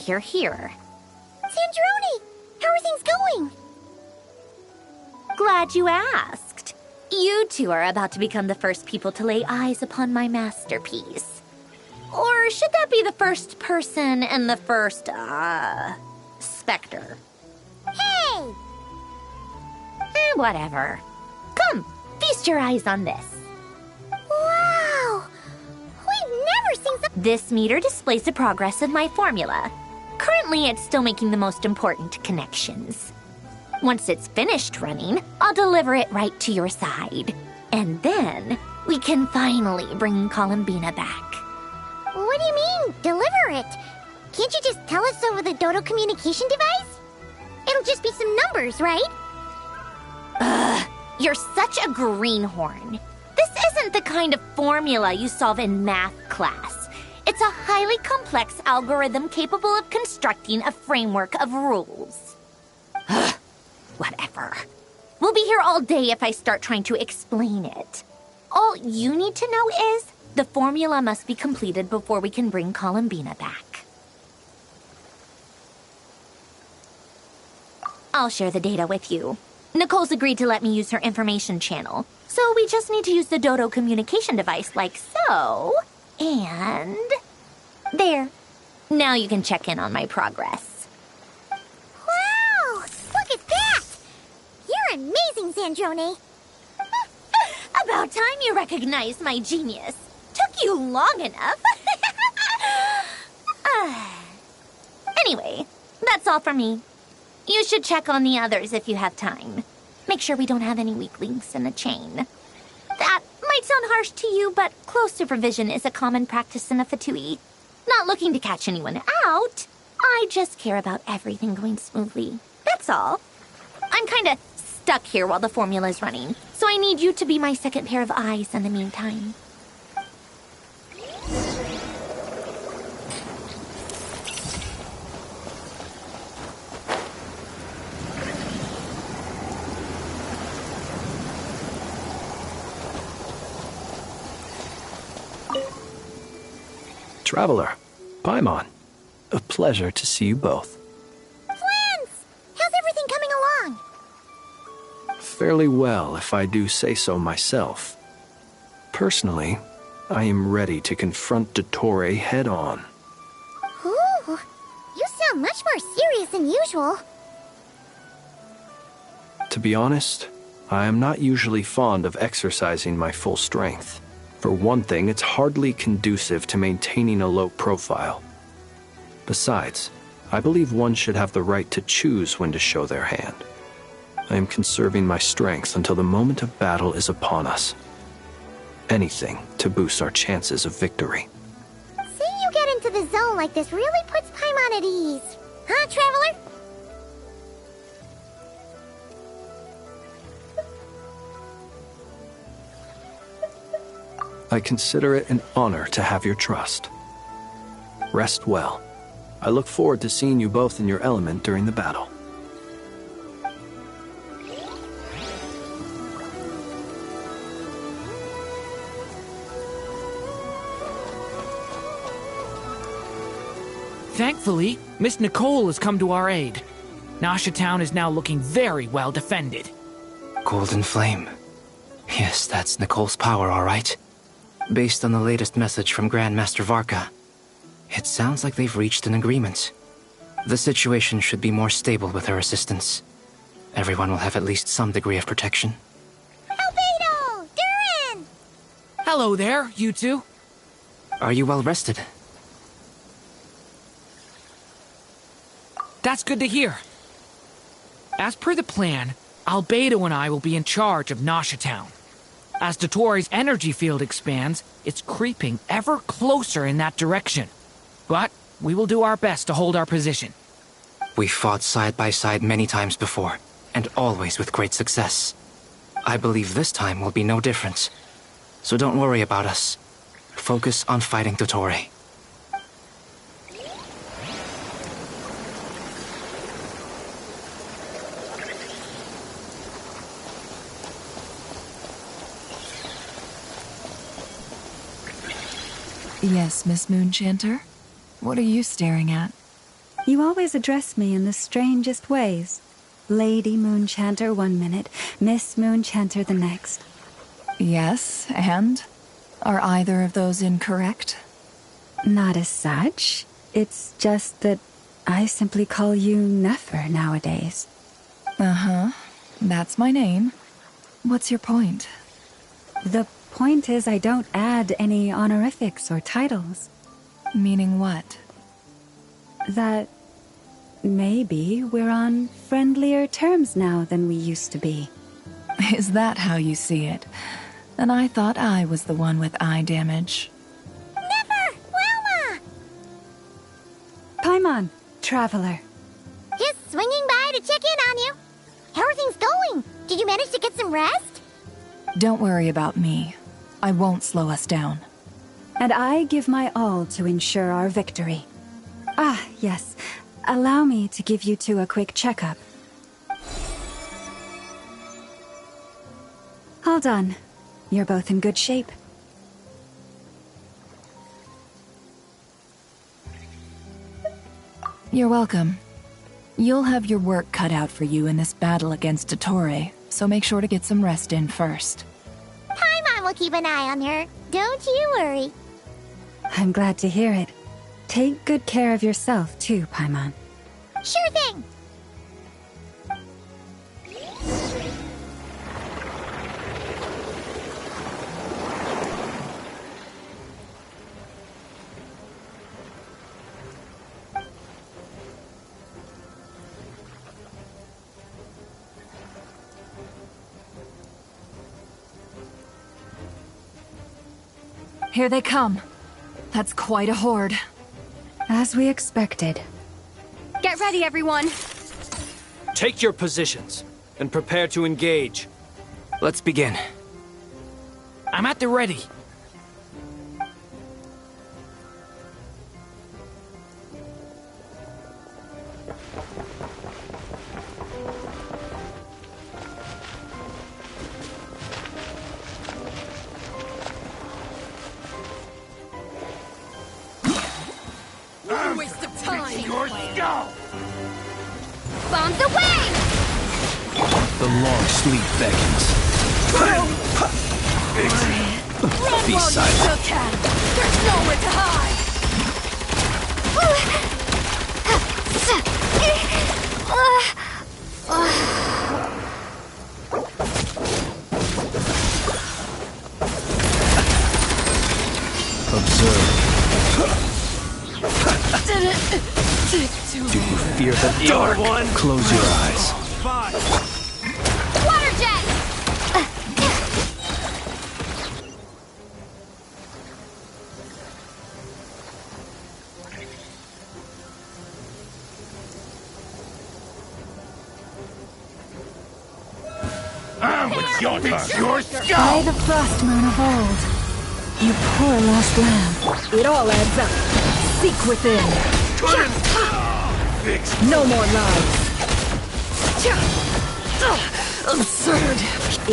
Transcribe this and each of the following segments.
You're here. Sandrone! How are things going? Glad you asked. You two are about to become the first people to lay eyes upon my masterpiece. Or should that be the first person and the first, specter? Hey! Whatever. Come, feast your eyes on this. Wow! We've never seen something. This meter displays the progress of my formula. Currently, it's still making the most important connections. Once it's finished running, I'll deliver it right to your side. And then, we can finally bring Columbina back. What do you mean, deliver it? Can't you just tell us over the Dodo communication device? It'll just be some numbers, right? Ugh, you're such a greenhorn. This isn't the kind of formula you solve in math class. It's a highly complex algorithm capable of constructing a framework of rules. Whatever. We'll be here all day if I start trying to explain it. All you need to know is the formula must be completed before we can bring Columbina back. I'll share the data with you. Nicole's agreed to let me use her information channel, so we just need to use the Dodo communication device like so. And there. Now you can check in on my progress. Wow! Look at that! You're amazing, Sandrone. About time you recognized my genius. Took you long enough. Anyway, that's all for me. You should check on the others if you have time. Make sure we don't have any weak links in the chain. That might sound harsh to you, but close supervision is a common practice in a Fatui. Not looking to catch anyone out. I just care about everything going smoothly. That's all. I'm kinda stuck here while the formula's running, so I need you to be my second pair of eyes in the meantime. Traveler, Paimon, a pleasure to see you both. Twins! How's everything coming along? Fairly well, if I do say so myself. Personally, I am ready to confront Dottore head-on. Ooh, you sound much more serious than usual. To be honest, I am not usually fond of exercising my full strength. For one thing, it's hardly conducive to maintaining a low profile. Besides, I believe one should have the right to choose when to show their hand. I am conserving my strength until the moment of battle is upon us. Anything to boost our chances of victory. Seeing you get into the zone like this really puts Paimon at ease. Huh, Traveler? I consider it an honor to have your trust. Rest well. I look forward to seeing you both in your element during the battle. Thankfully, Miss Nicole has come to our aid. Nasha Town is now looking very well defended. Golden Flame. Yes, that's Nicole's power, all right. Based on the latest message from Grandmaster Varka, it sounds like they've reached an agreement. The situation should be more stable with her assistance. Everyone will have at least some degree of protection. Albedo! Durin! Hello there, you two. Are you well rested? That's good to hear. As per the plan, Albedo and I will be in charge of Nasha Town. As Dottoro's energy field expands, it's creeping ever closer in that direction. But we will do our best to hold our position. We've fought side by side many times before, and always with great success. I believe this time will be no different. So don't worry about us. Focus on fighting Dottore. Yes, Miss Moonchanter? What are you staring at? You always address me in the strangest ways. Lady Moonchanter 1 minute, Miss Moonchanter the next. Yes, and? Are either of those incorrect? Not as such. It's just that I simply call you Nefer nowadays. Uh-huh. That's my name. What's your point? The point is I don't add any honorifics or titles. Meaning what? That maybe we're on friendlier terms now than we used to be. Is that how you see it? And I thought I was the one with eye damage. Never! Wilma! Paimon, traveler. Just swinging by to check in on you. How are things going? Did you manage to get some rest? Don't worry about me. I won't slow us down. And I give my all to ensure our victory. Ah, yes. Allow me to give you two a quick checkup. All done. You're both in good shape. You're welcome. You'll have your work cut out for you in this battle against Dottore, so make sure to get some rest in first. Paimon will keep an eye on her. Don't you worry. I'm glad to hear it. Take good care of yourself, too, Paimon. Sure thing. Here they come. That's quite a horde. As we expected. Get ready, everyone! Take your positions and prepare to engage. Let's begin. I'm at the ready. Waste of time! Bombs away! The long sleep beckons. Be silent. There's nowhere to hide! Observe. Do you fear the dark? Close your eyes. Water jet! It's your turn. By the frost moon of old, you poor lost lamb. It all adds up. Seek within. No more lies. Absurd.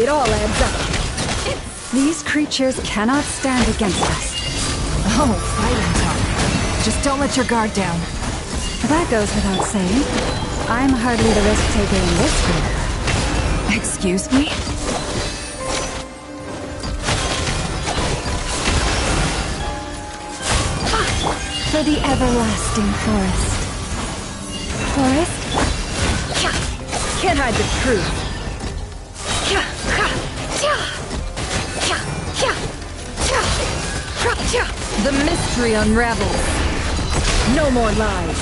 It all adds up. These creatures cannot stand against us. Oh, fighting talk. Just don't let your guard down. That goes without saying. I'm hardly the risk taker in this group. Excuse me? for the everlasting forest. Forest? Can't hide the truth. The mystery unravels. No more lies.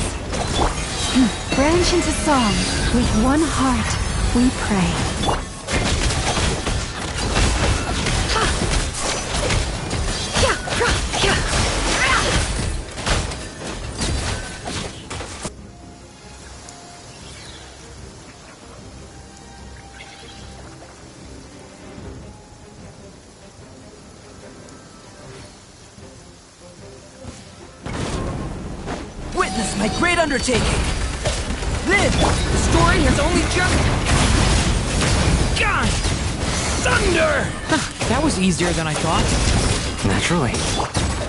Branch into song. With one heart, we pray. Witness my great undertaking. Then, the story has only just gone. Thunder! That was easier than I thought. Naturally.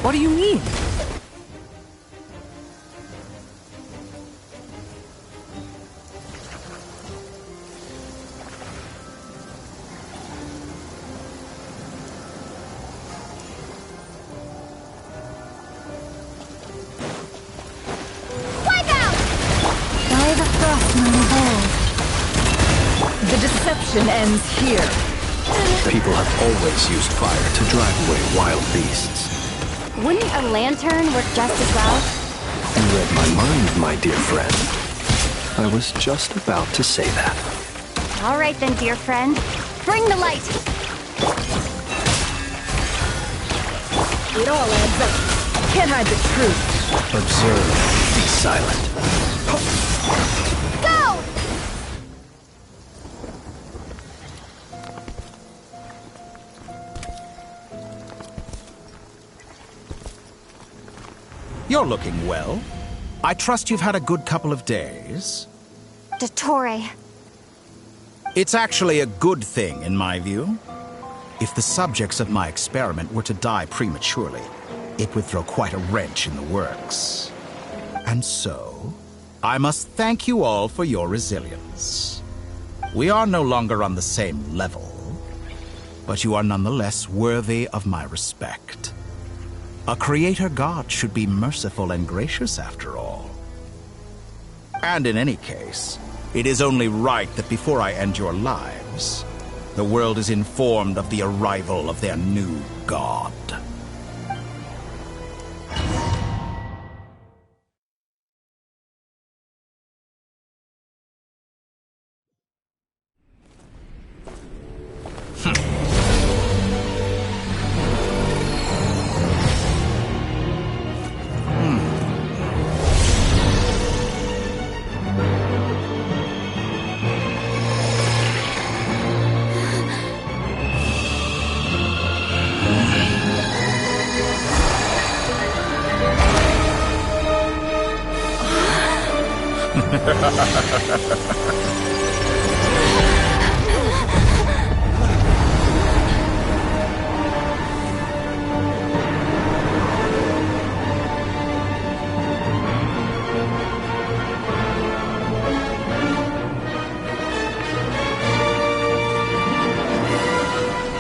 What do you mean? The deception ends here. People have always used fire to drive away wild beasts. Wouldn't a lantern work just as well? You read my mind, my dear friend. I was just about to say that. All right then, dear friend. Bring the light! It all adds up. Can't hide the truth. Observe, be silent. Go! You're looking well. I trust you've had a good couple of days. Dottore. It's actually a good thing, in my view. If the subjects of my experiment were to die prematurely, it would throw quite a wrench in the works. And so, I must thank you all for your resilience. We are no longer on the same level, but you are nonetheless worthy of my respect. A creator god should be merciful and gracious after all. And in any case, it is only right that before I end your lives, the world is informed of the arrival of their new god.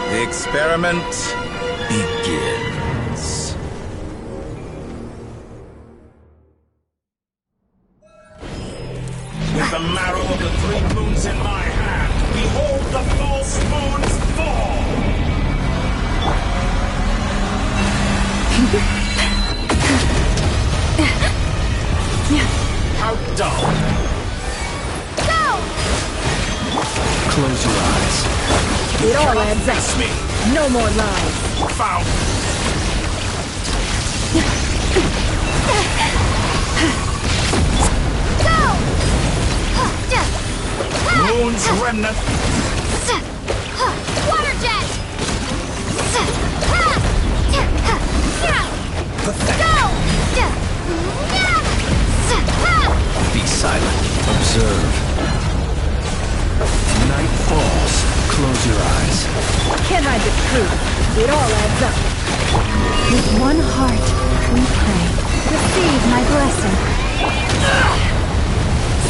The experiment begins. With the marrow of the three moons in my hand, behold the false moons fall! How dull! Close your eyes. It all adds up. Me. No more lies. Found. Moon's remnant. Water jet! Pathetic. Be silent. Observe. Night falls. Close your eyes. Can't hide the truth. It all adds up. With one heart, we pray. Receive my blessing.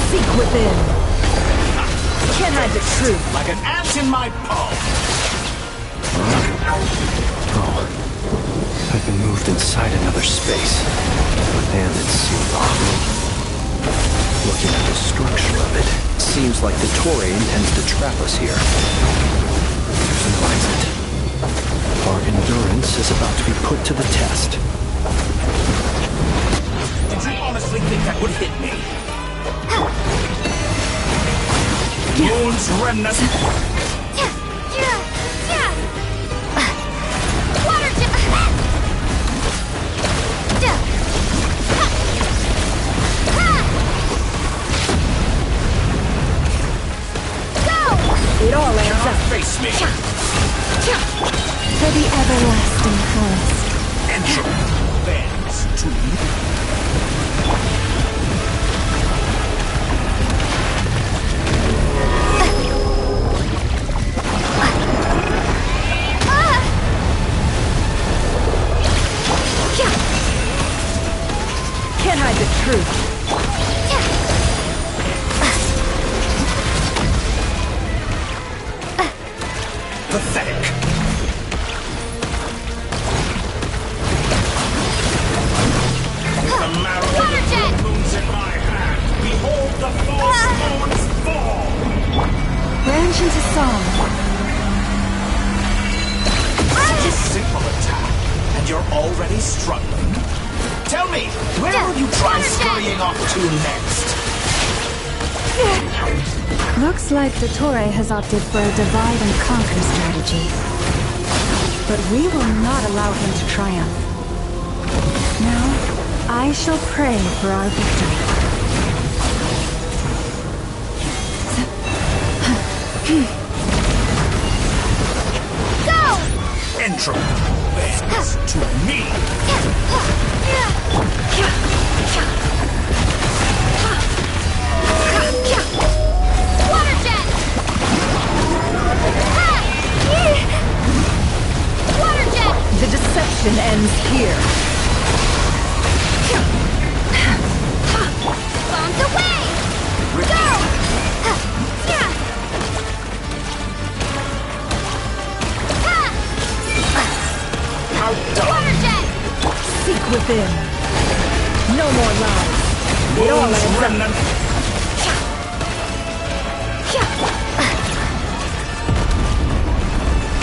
Seek within. Can't hide the truth. Like an ant in my palm. Oh, I've been moved. moved inside another space, and it seemed off. Looking at the structure of it, seems like the Torre intends to trap us here. Realize it. Our endurance is about to be put to the test. Did you honestly think that would hit me? Moon's remnant! Water jet! It all adds up. Face me! For the everlasting forest. Entropy bends to me. Can't hide the truth. Pathetic. The marrow of the moon's in my hand. Behold the false moon's fall. Branch into song. Such a simple attack, and you're already struggling. Tell me, where will you try scurrying off to next? Looks like the Torre has opted for a divide and conquer strategy. But we will not allow him to triumph. Now, I shall pray for our victory. Go! Entropy bends to me. Water jet! Water jet! The deception ends here. Bombs away! Go! Outdone. Water jet! Seek within. No more lies. It all Moon's adds up. remnant.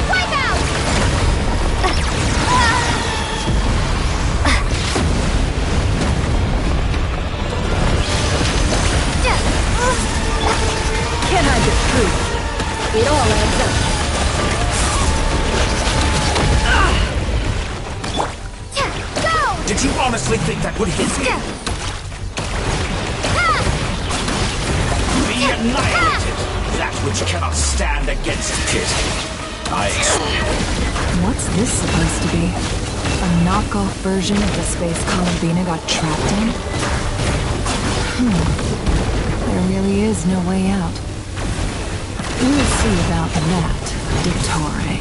Wipe out! Can't hide the truth. It all adds up. Go! Did you honestly think that would hit me? Be annihilated! That which cannot stand against it. What's this supposed to be? A knockoff version of the space Columbina got trapped in? There really is no way out. We'll see about that, Dottore.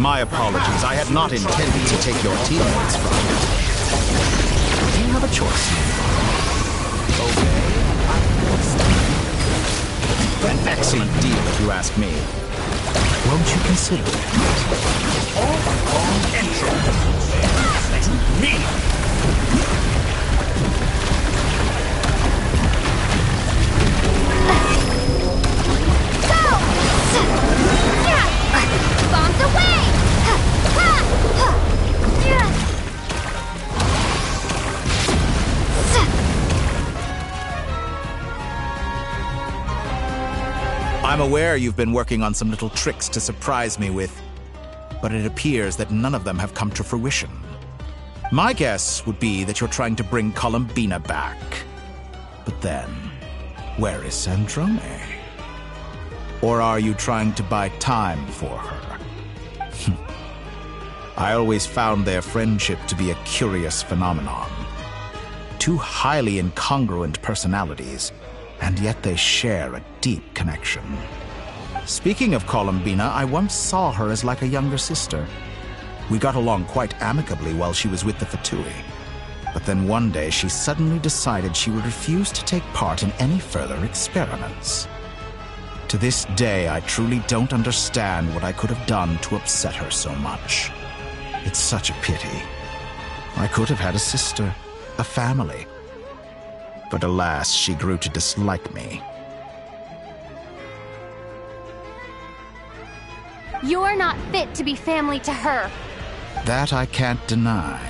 My apologies. I had not intended to take your teammates from you. You have a choice. Obey. An excellent deal, if you ask me. Won't you consider it? All wrong entropy. To me. Bombs away! I'm aware you've been working on some little tricks to surprise me with, but it appears that none of them have come to fruition. My guess would be that you're trying to bring Columbina back. But then, where is Sandrone? Or are you trying to buy time for her? I always found their friendship to be a curious phenomenon. Two highly incongruent personalities, and yet they share a deep connection. Speaking of Columbina, I once saw her as like a younger sister. We got along quite amicably while she was with the Fatui. But then one day she suddenly decided she would refuse to take part in any further experiments. To this day, I truly don't understand what I could have done to upset her so much. It's such a pity. I could have had a sister, a family. But alas, she grew to dislike me. You're not fit to be family to her. That I can't deny.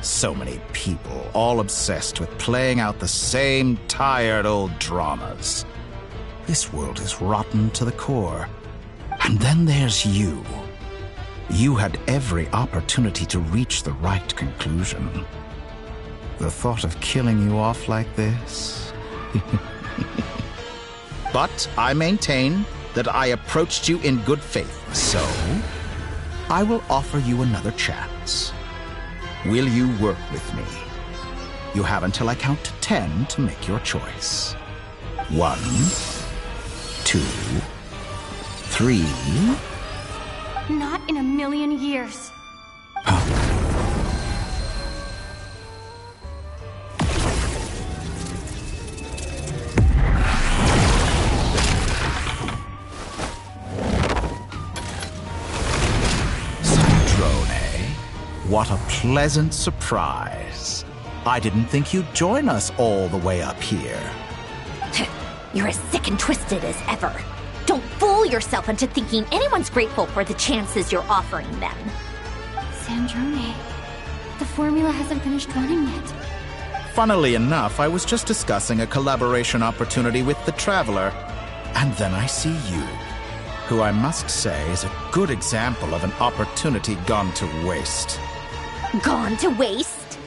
So many people, all obsessed with playing out the same tired old dramas. This world is rotten to the core. And then there's you. You had every opportunity to reach the right conclusion. The thought of killing you off like this? But I maintain that I approached you in good faith, so I will offer you another chance. Will you work with me? You have until I count to 10 to make your choice. 1, 2, 3. Not in a million years. What a pleasant surprise. I didn't think you'd join us all the way up here. You're as sick and twisted as ever. Don't fool yourself into thinking anyone's grateful for the chances you're offering them. Sandrone, the formula hasn't finished running yet. Funnily enough, I was just discussing a collaboration opportunity with the Traveler. And then I see you, who I must say is a good example of an opportunity gone to waste. Gone to waste?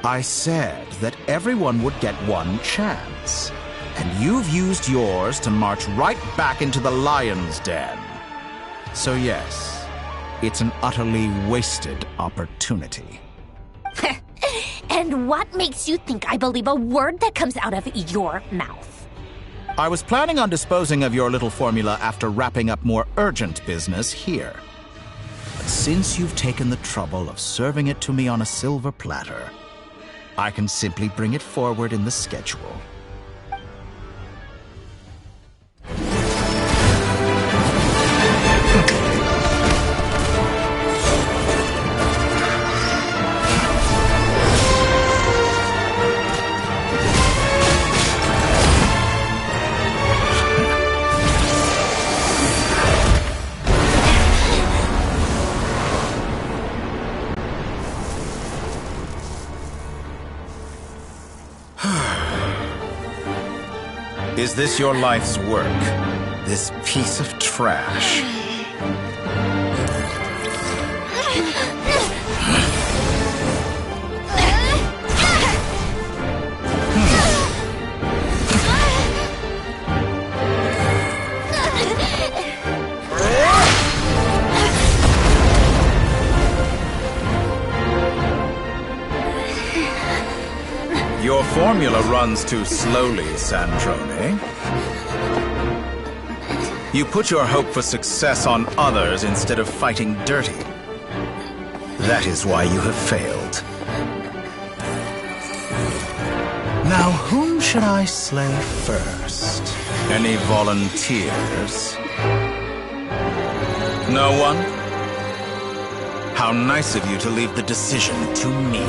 I said that everyone would get one chance. And you've used yours to march right back into the lion's den. So yes, it's an utterly wasted opportunity. And what makes you think I believe a word that comes out of your mouth? I was planning on disposing of your little formula after wrapping up more urgent business here. But since you've taken the trouble of serving it to me on a silver platter, I can simply bring it forward in the schedule. Is this your life's work? This piece of trash? Your formula runs too slowly, Sandrone. You put your hope for success on others instead of fighting dirty. That is why you have failed. Now, whom should I slay first? Any volunteers? No one? How nice of you to leave the decision to me.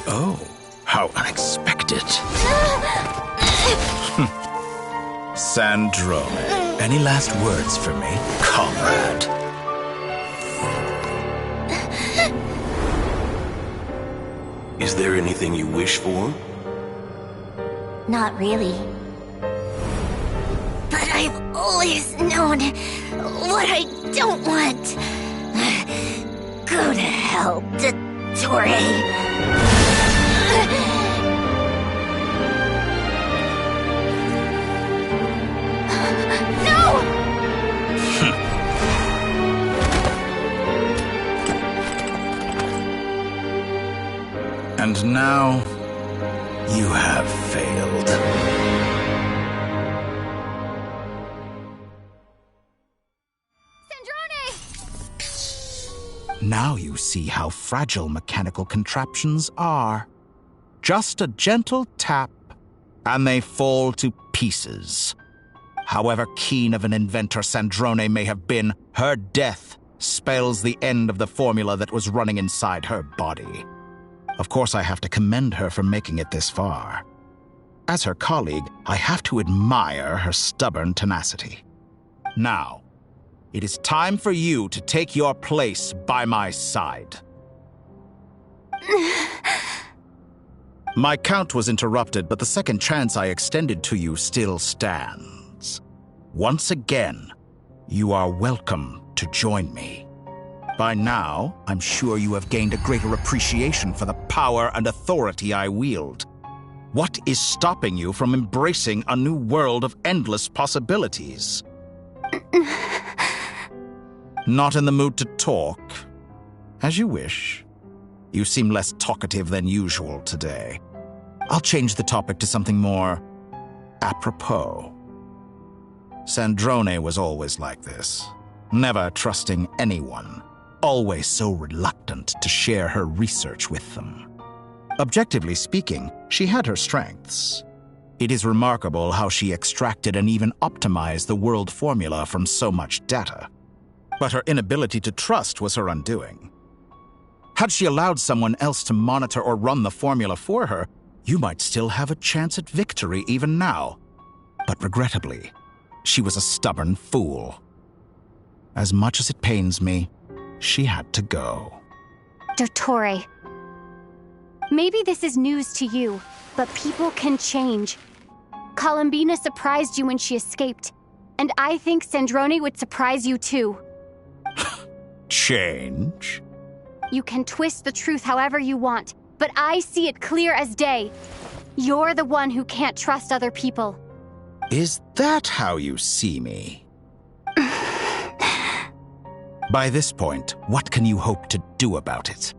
Oh, how unexpected. Sandrone, any last words for me, comrade? Is there anything you wish for? Not really. But I've always known what I don't want. Go to hell, Dottore. now, you have failed. Now you see how fragile mechanical contraptions are. Just a gentle tap, and they fall to pieces. However keen of an inventor Sandrone may have been, her death spells the end of the formula that was running inside her body. Of course, I have to commend her for making it this far. As her colleague, I have to admire her stubborn tenacity. Now, it is time for you to take your place by my side. My count was interrupted, but the second chance I extended to you still stands. Once again, you are welcome to join me. By now, I'm sure you have gained a greater appreciation for the power and authority I wield. What is stopping you from embracing a new world of endless possibilities? Not in the mood to talk? As you wish. You seem less talkative than usual today. I'll change the topic to something more apropos. Sandrone was always like this, never trusting anyone, always so reluctant to share her research with them. Objectively speaking, she had her strengths. It is remarkable how she extracted and even optimized the world formula from so much data. But her inability to trust was her undoing. Had she allowed someone else to monitor or run the formula for her, you might still have a chance at victory even now. But regrettably, she was a stubborn fool. As much as it pains me, she had to go. Dottore, maybe this is news to you, but people can change. Columbina surprised you when she escaped, and I think Sandrone would surprise you too. Change? You can twist the truth however you want, but I see it clear as day. You're the one who can't trust other people. Is that how you see me? By this point, what can you hope to do about it?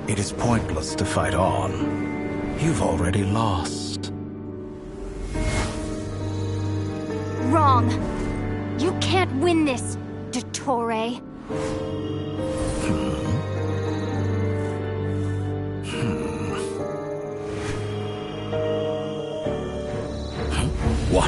It is pointless to fight on. You've already lost. Wrong. You can't win this, Dottore. What?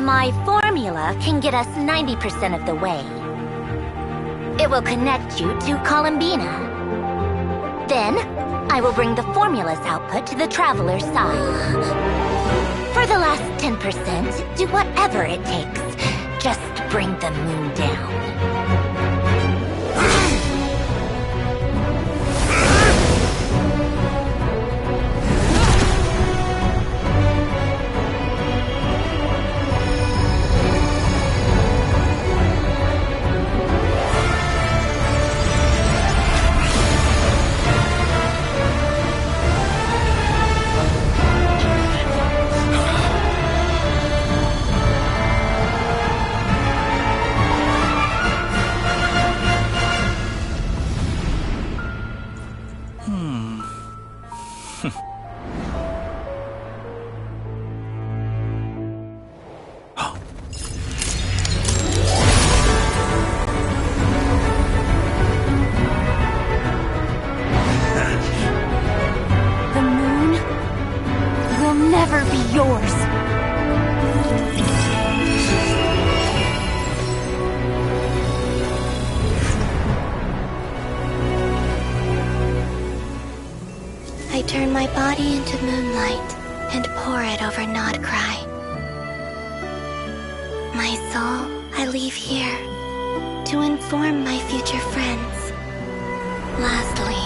My formula can get us 90% of the way. It will connect you to Columbina. Then, I will bring the formula's output to the Traveler's side. For the last 10%, do whatever it takes. Just bring the moon down. I turn my body into moonlight and pour it over Nodcry. My soul I leave here to inform my future friends. Lastly,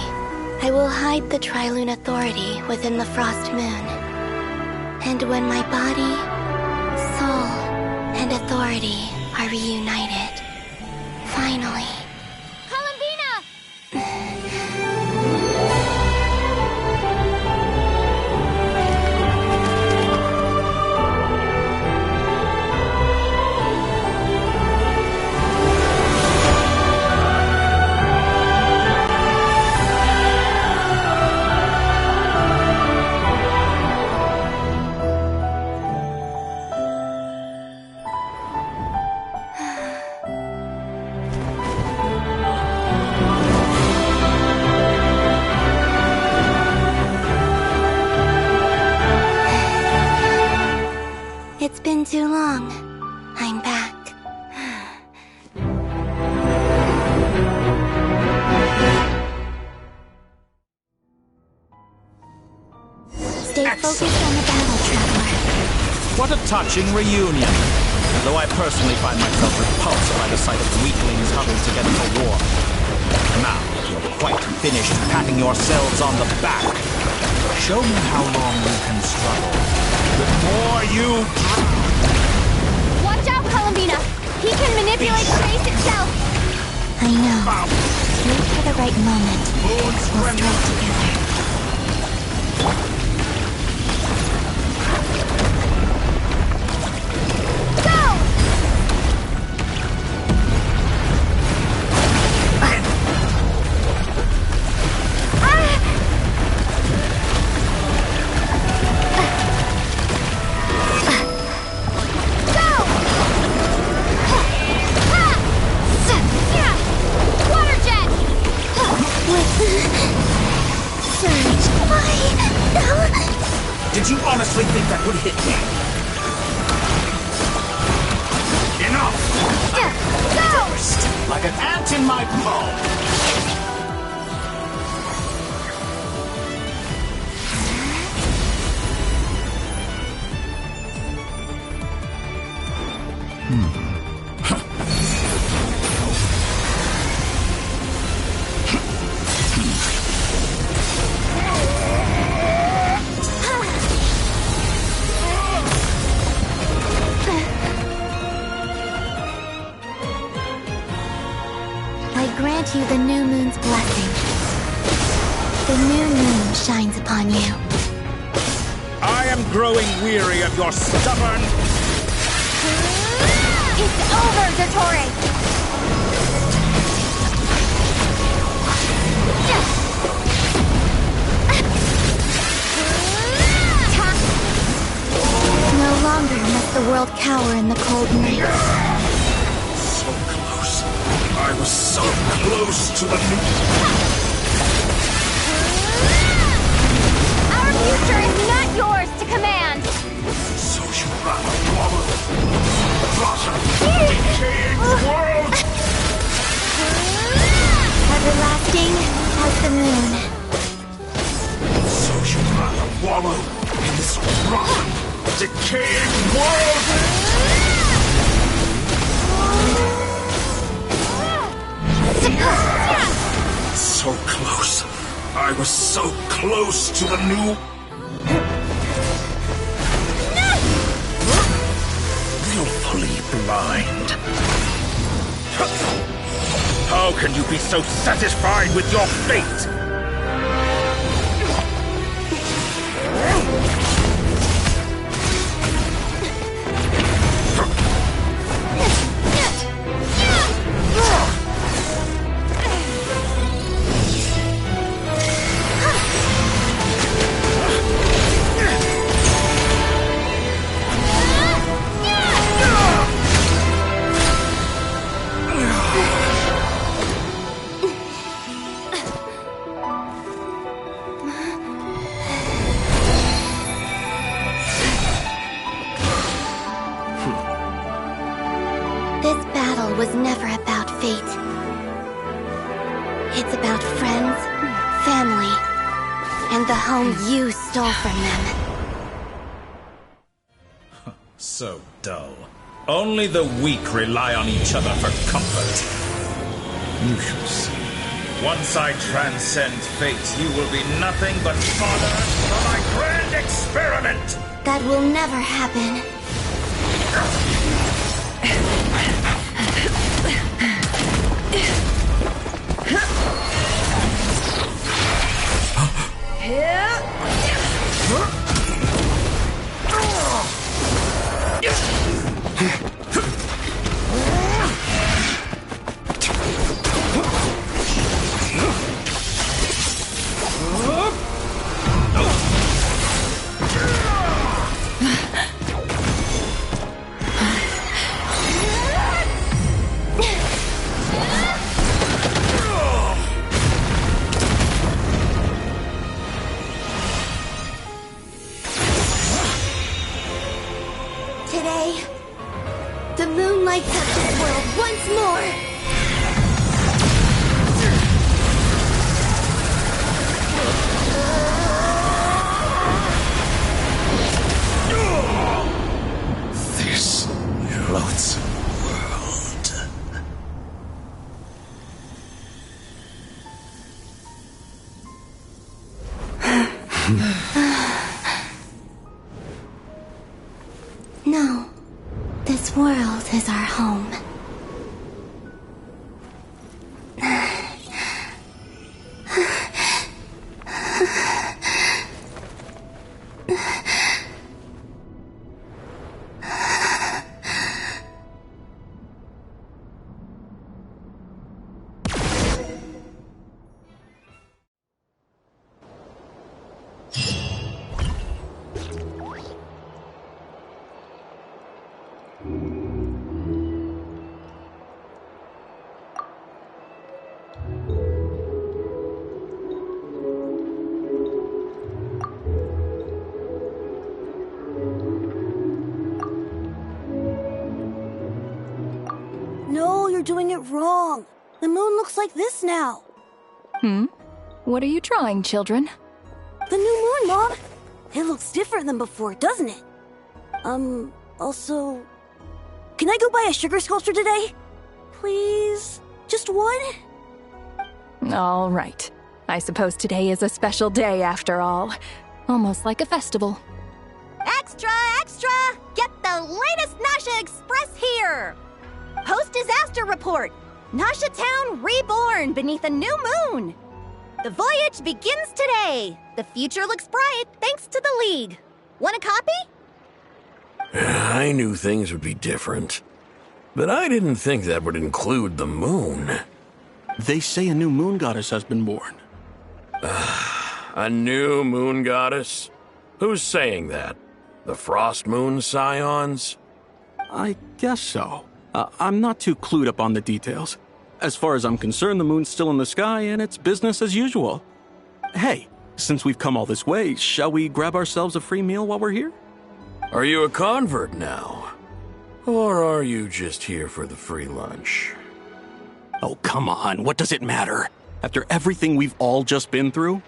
I will hide the Trilune Authority within the Frost Moon. And when my body, soul, and and authority are reunited. Finally. It's been too long. I'm back. Stay focused on the battle, Traveler. What a touching reunion. Though I personally find myself repulsed by the sight of weaklings huddled together for war. Now that you're quite finished patting yourselves on the back, show me how long you can struggle before you drown. Watch out, Columbina! He can manipulate space itself! I know. Wait for the right moment. We'll strike together. Did you honestly think that would hit me? Enough! Like an ant in my palm. Grant you the new moon's blessing. The new moon shines upon you. I am growing weary of your stubborn... It's over, Dottore! No longer must the world cower in the cold night. I was so close to the new... Our future is not yours to command! So you rather wallow, rot a decaying world! Everlasting as the moon. So you rather wallow in this rotten, decaying world! So close. I was so close to the new... Willfully blind. How can you be so satisfied with your fate? This battle was never about fate. It's about friends, family, and the home you stole from them. So dull. Only the weak rely on each other for comfort. You shall see. Once I transcend fate, you will be nothing but fodder for my grand experiment! That will never happen. Today, the moon lights up this world once more! This loathsome world. No, this world is our home. No, you're doing it wrong. The moon looks like this now. What are you drawing, children? The new moon, Mom. It looks different than before, doesn't it? Also... Can I go buy a sugar sculpture today? Please? Just one? All right. I suppose today is a special day after all. Almost like a festival. Extra, extra! Get the latest Nasha Express here! Post-disaster report! Nasha Town reborn beneath a new moon! The voyage begins today! The future looks bright thanks to the League. Want a copy? I knew things would be different, but I didn't think that would include the moon. They say a new moon goddess has been born. A new moon goddess? Who's saying that? The Frost Moon Scions? I guess so. I'm not too clued up on the details. As far as I'm concerned, the moon's still in the sky and it's business as usual. Hey, since we've come all this way, shall we grab ourselves a free meal while we're here? Are you a convert now? Or are you just here for the free lunch? Oh, come on. What does it matter? After everything we've all just been through?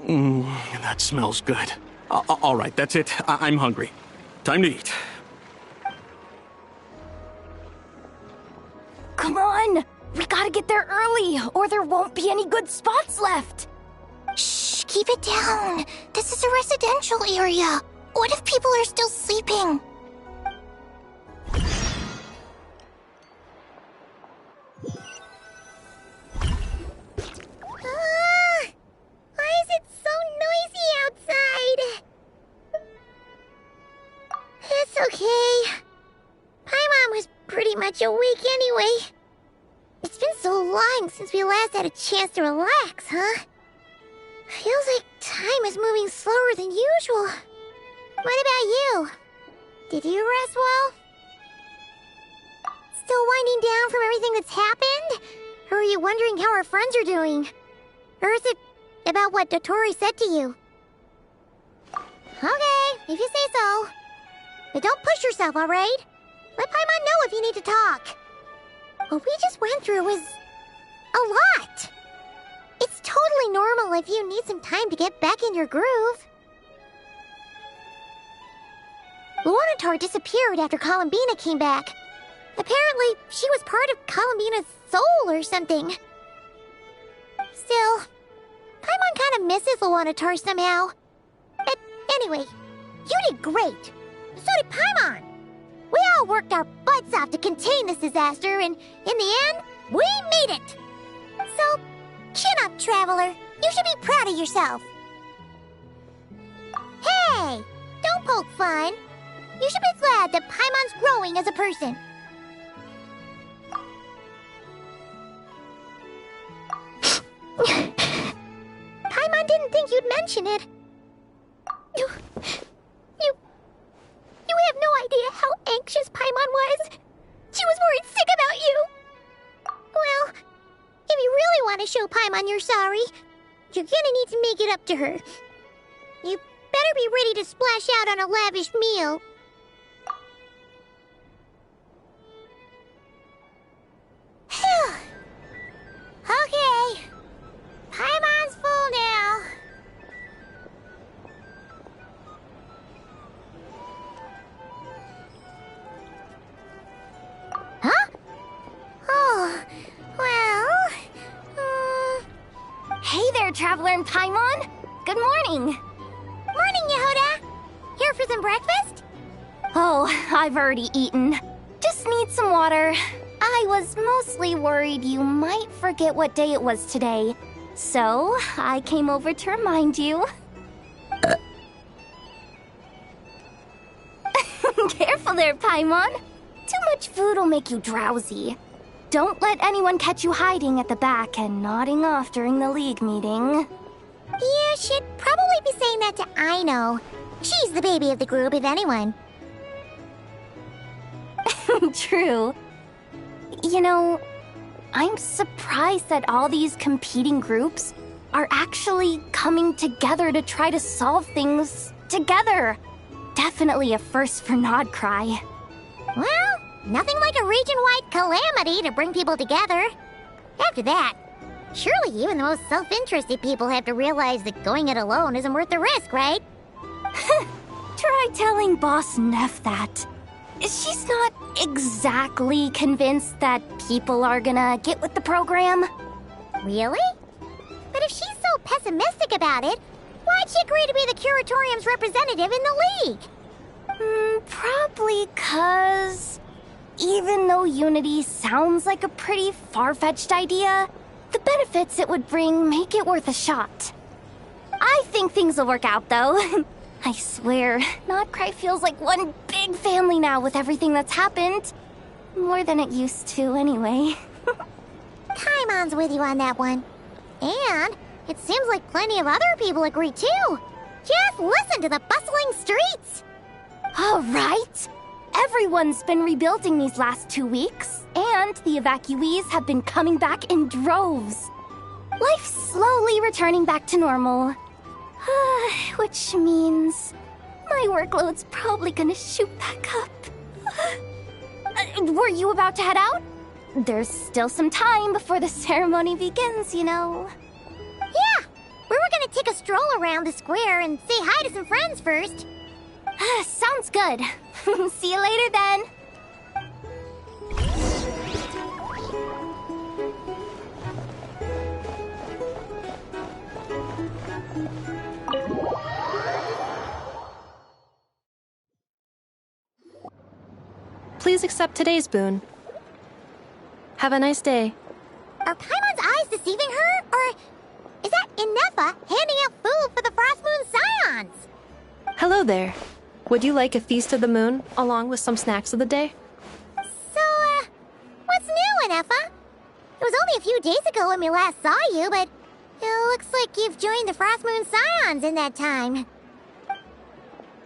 That smells good. All right, that's it. I'm hungry. Time to eat. Come on! We gotta get there early, or there won't be any good spots left! Shh, keep it down. This is a residential area. What if people are still sleeping? Why is it so noisy outside? It's okay. Paimon was pretty much awake anyway. It's been so long since we last had a chance to relax, huh? Feels like time is moving slower than usual. What about you? Did you rest well? Still winding down from everything that's happened? Or are you wondering how our friends are doing? Or is it about what Dotori said to you? Okay, if you say so. But don't push yourself, alright? Let Paimon know if you need to talk. What we just went through was a lot. It's totally normal if you need some time to get back in your groove. Luanatar disappeared after Columbina came back. Apparently, she was part of Columbina's soul or something. Still, Paimon kind of misses Luanatar somehow. But anyway, you did great. So did Paimon. We all worked our butts off to contain this disaster, and in the end, we made it. So, chin up, Traveler. You should be proud of yourself. Hey, don't poke fun. You should be glad that Paimon's growing as a person. Paimon didn't think you'd mention it. You have no idea how anxious Paimon was. She was worried sick about you. Well, if you really want to show Paimon you're sorry, you're gonna need to make it up to her. You better be ready to splash out on a lavish meal. Phew. Okay. Paimon's full now. Huh? Oh, well... Hey there, Traveler and Paimon! Good morning! Morning, Yehuda! Here for some breakfast? Oh, I've already eaten. Just need some water. I was mostly worried you might forget what day it was today. So, I came over to remind you. Careful there, Paimon. Too much food will make you drowsy. Don't let anyone catch you hiding at the back and nodding off during the League meeting. You should probably be saying that to Aino. She's the baby of the group, if anyone. True. You know, I'm surprised that all these competing groups are actually coming together to try to solve things together. Definitely a first for Nodcry. Well, nothing like a region-wide calamity to bring people together. After that, surely even the most self-interested people have to realize that going it alone isn't worth the risk, right? Try telling Boss Neff that. She's not exactly convinced that people are gonna get with the program. Really? But if she's so pessimistic about it, why'd she agree to be the Curatorium's representative in the League? Probably 'cause even though Unity sounds like a pretty far-fetched idea, the benefits it would bring make it worth a shot. I think things will work out, though. I swear, Nodcry feels like one big family now with everything that's happened. More than it used to, anyway. Paimon's with you on that one. And it seems like plenty of other people agree, too. Just listen to the bustling streets. All right. Everyone's been rebuilding these last 2 weeks, and the evacuees have been coming back in droves. Life's slowly returning back to normal. Which means my workload's probably gonna shoot back up. Were you about to head out? There's still some time before the ceremony begins, you know. Yeah, we were gonna take a stroll around the square and say hi to some friends first. Sounds good. See you later then. Please accept today's boon. Have a nice day. Are Paimon's eyes deceiving her? Or is that Inefa handing out food for the Frost Moon Scions? Hello there. Would you like a feast of the moon, along with some snacks of the day? So, what's new, Inefa? It was only a few days ago when we last saw you, but it looks like you've joined the Frost Moon Scions in that time.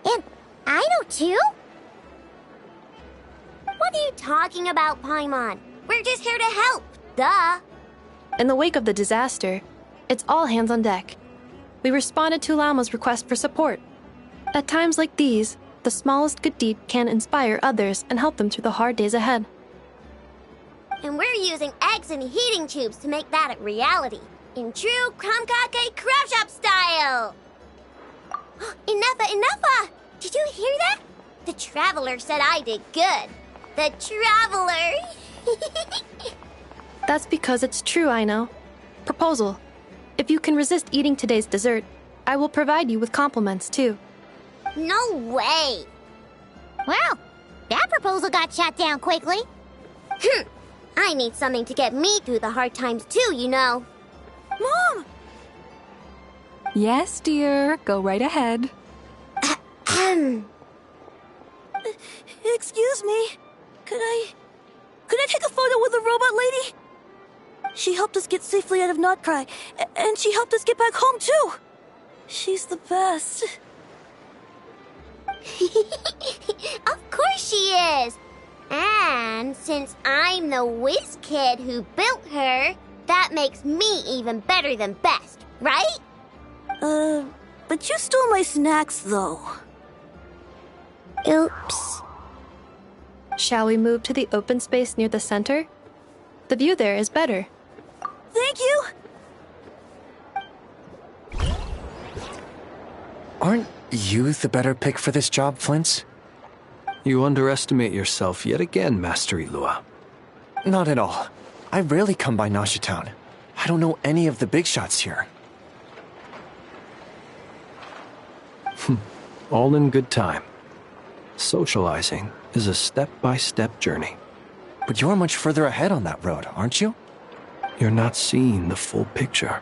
And I know too? What are you talking about, Paimon? We're just here to help. Duh. In the wake of the disaster, it's all hands on deck. We responded to Lama's request for support. At times like these, the smallest good deed can inspire others and help them through the hard days ahead. And we're using eggs and heating tubes to make that a reality. In true Krumkake Crab Shop style! Enough! Did you hear that? The Traveler said I did good. The Traveler! That's because it's true, I know. Proposal. If you can resist eating today's dessert, I will provide you with compliments, too. No way! Well, that proposal got shot down quickly. I need something to get me through the hard times, too, you know. Mom! Yes, dear. Go right ahead. Excuse me. Could I take a photo with the robot lady? She helped us get safely out of Notcry, and she helped us get back home too. She's the best. Of course she is. And since I'm the whiz kid who built her, that makes me even better than best, right? But you stole my snacks, though. Oops. Shall we move to the open space near the center? The view there is better. Thank you! Aren't you the better pick for this job, Flint? You underestimate yourself yet again, Master Ilua. Not at all. I rarely come by Nasha Town. I don't know any of the big shots here. All in good time. Socializing is a step-by-step journey. But you're much further ahead on that road, aren't you? You're not seeing the full picture.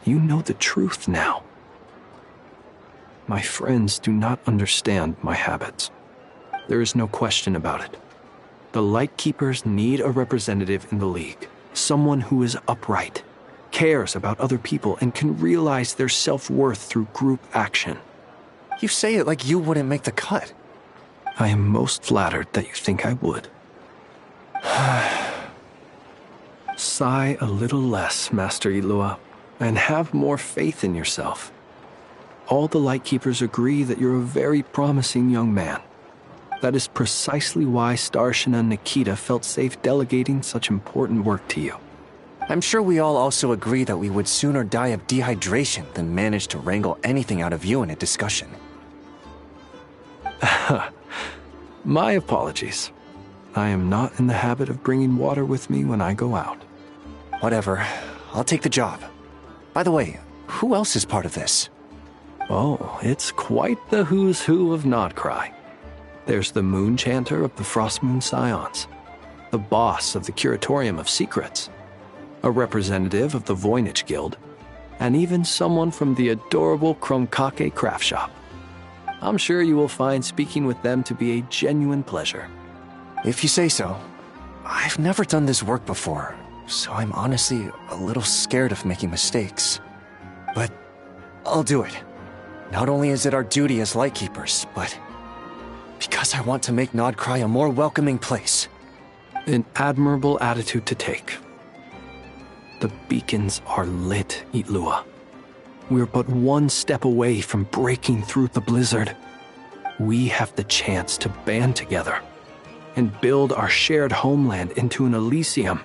You know the truth now. My friends do not understand my habits. There is no question about it. The Lightkeepers need a representative in the League. Someone who is upright, cares about other people, and can realize their self-worth through group action. You say it like you wouldn't make the cut. I am most flattered that you think I would. Sigh a little less, Master Ilua, and have more faith in yourself. All the Lightkeepers agree that you're a very promising young man. That is precisely why Starshina and Nikita felt safe delegating such important work to you. I'm sure we all also agree that we would sooner die of dehydration than manage to wrangle anything out of you in a discussion. My apologies. I am not in the habit of bringing water with me when I go out. Whatever. I'll take the job. By the way, who else is part of this? Oh, it's quite the who's who of Notcry. There's the Moon Chanter of the Frostmoon Scions, the boss of the Curatorium of Secrets, a representative of the Voynich Guild, and even someone from the adorable Kromkake craft shop. I'm sure you will find speaking with them to be a genuine pleasure. If you say so. I've never done this work before, so I'm honestly a little scared of making mistakes. But I'll do it. Not only is it our duty as Lightkeepers, but because I want to make Notcry a more welcoming place. An admirable attitude to take. The beacons are lit, Ilua. We're but one step away from breaking through the blizzard. We have the chance to band together and build our shared homeland into an Elysium.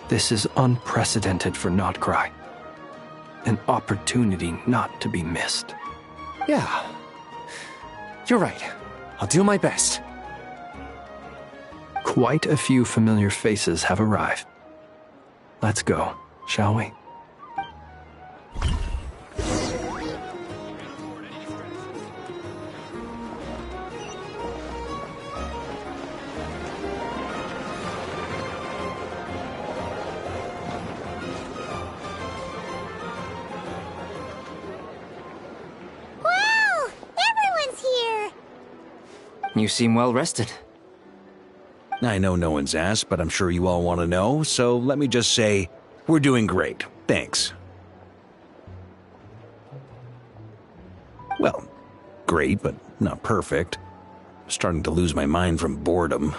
This is unprecedented for Notcry. An opportunity not to be missed. Yeah. You're right. I'll do my best. Quite a few familiar faces have arrived. Let's go, shall we? You seem well rested. I know no one's asked, but I'm sure you all want to know, so let me just say, we're doing great. Thanks. Well, great, but not perfect. I'm starting to lose my mind from boredom.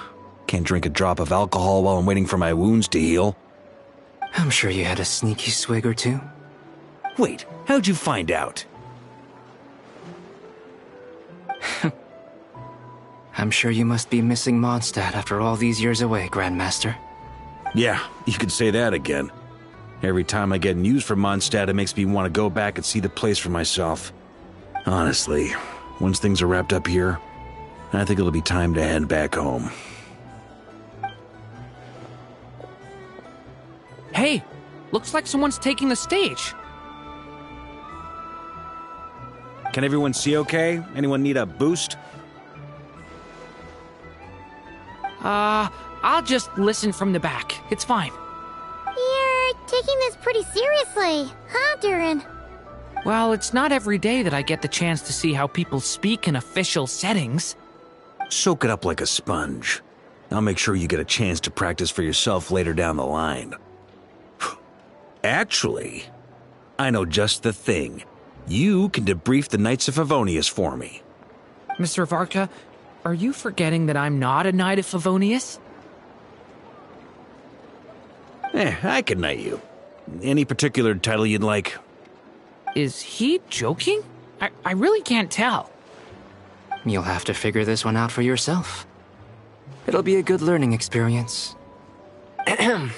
Can't drink a drop of alcohol while I'm waiting for my wounds to heal. I'm sure you had a sneaky swig or two. Wait, how'd you find out? I'm sure you must be missing Mondstadt after all these years away, Grandmaster. Yeah, you could say that again. Every time I get news from Mondstadt, it makes me want to go back and see the place for myself. Honestly, once things are wrapped up here, I think it'll be time to head back home. Hey, looks like someone's taking the stage. Can everyone see okay? Anyone need a boost? I'll just listen from the back. It's fine. You're taking this pretty seriously, huh, Durin? Well, it's not every day that I get the chance to see how people speak in official settings. Soak it up like a sponge. I'll make sure you get a chance to practice for yourself later down the line. Actually, I know just the thing. You can debrief the Knights of Favonius for me. Mr. Varka, are you forgetting that I'm not a Knight of Favonius? I can knight you. Any particular title you'd like? Is he joking? I really can't tell. You'll have to figure this one out for yourself. It'll be a good learning experience. It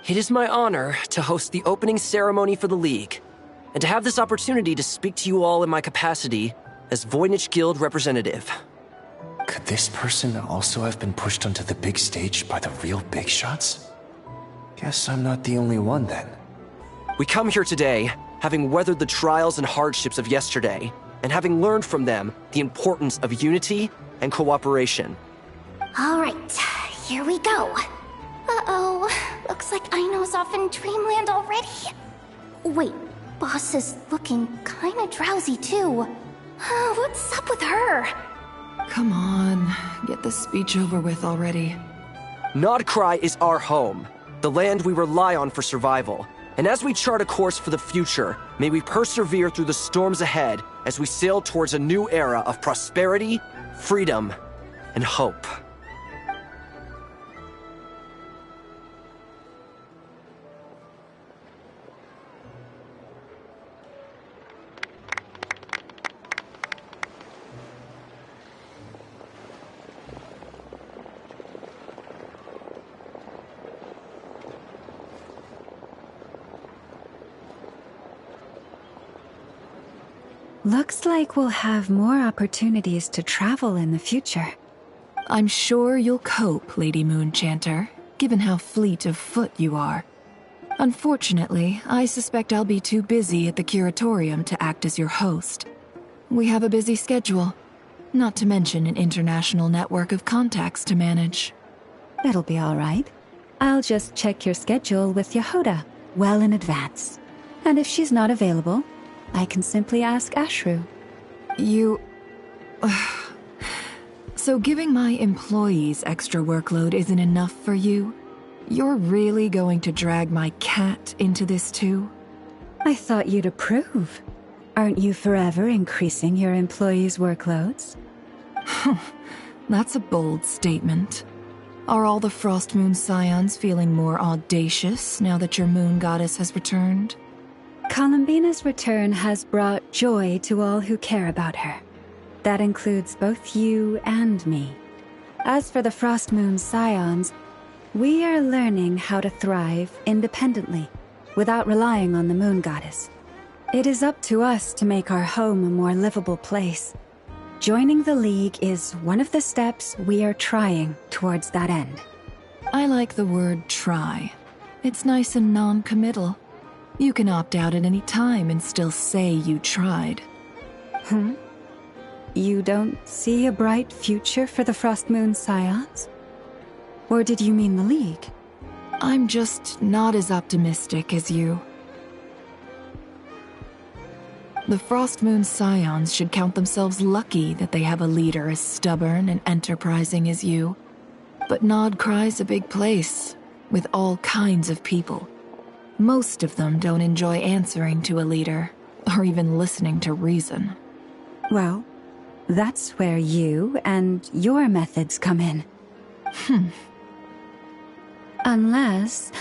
is my honor to host the opening ceremony for the League, and to have this opportunity to speak to you all in my capacity as Voynich Guild representative. Could this person also have been pushed onto the big stage by the real big shots? Guess I'm not the only one then. We come here today, having weathered the trials and hardships of yesterday, and having learned from them the importance of unity and cooperation. All right, here we go. Uh-oh, looks like Aino's off in Dreamland already. Wait, Boss is looking kinda drowsy too. What's up with her? Come on, get this speech over with already. Nodcry is our home, the land we rely on for survival. And as we chart a course for the future, may we persevere through the storms ahead as we sail towards a new era of prosperity, freedom, and hope. Looks like we'll have more opportunities to travel in the future. I'm sure you'll cope, Lady Moonchanter, given how fleet of foot you are. Unfortunately, I suspect I'll be too busy at the Curatorium to act as your host. We have a busy schedule, not to mention an international network of contacts to manage. That'll be all right. I'll just check your schedule with Yehoda well in advance. And if she's not available, I can simply ask Ashru. So giving my employees extra workload isn't enough for you? You're really going to drag my cat into this too? I thought you'd approve. Aren't you forever increasing your employees' workloads? That's a bold statement. Are all the Frost Moon Scions feeling more audacious now that your moon goddess has returned? Columbina's return has brought joy to all who care about her. That includes both you and me. As for the Frost Moon Scions, we are learning how to thrive independently, without relying on the moon goddess. It is up to us to make our home a more livable place. Joining the League is one of the steps we are trying towards that end. I like the word try. It's nice and non-committal. You can opt out at any time and still say you tried. You don't see a bright future for the Frost Moon Scions? Or did you mean the League? I'm just not as optimistic as you. The Frost Moon Scions should count themselves lucky that they have a leader as stubborn and enterprising as you. But Nodcry's a big place, with all kinds of people. Most of them don't enjoy answering to a leader, or even listening to reason. Well, that's where you and your methods come in. Unless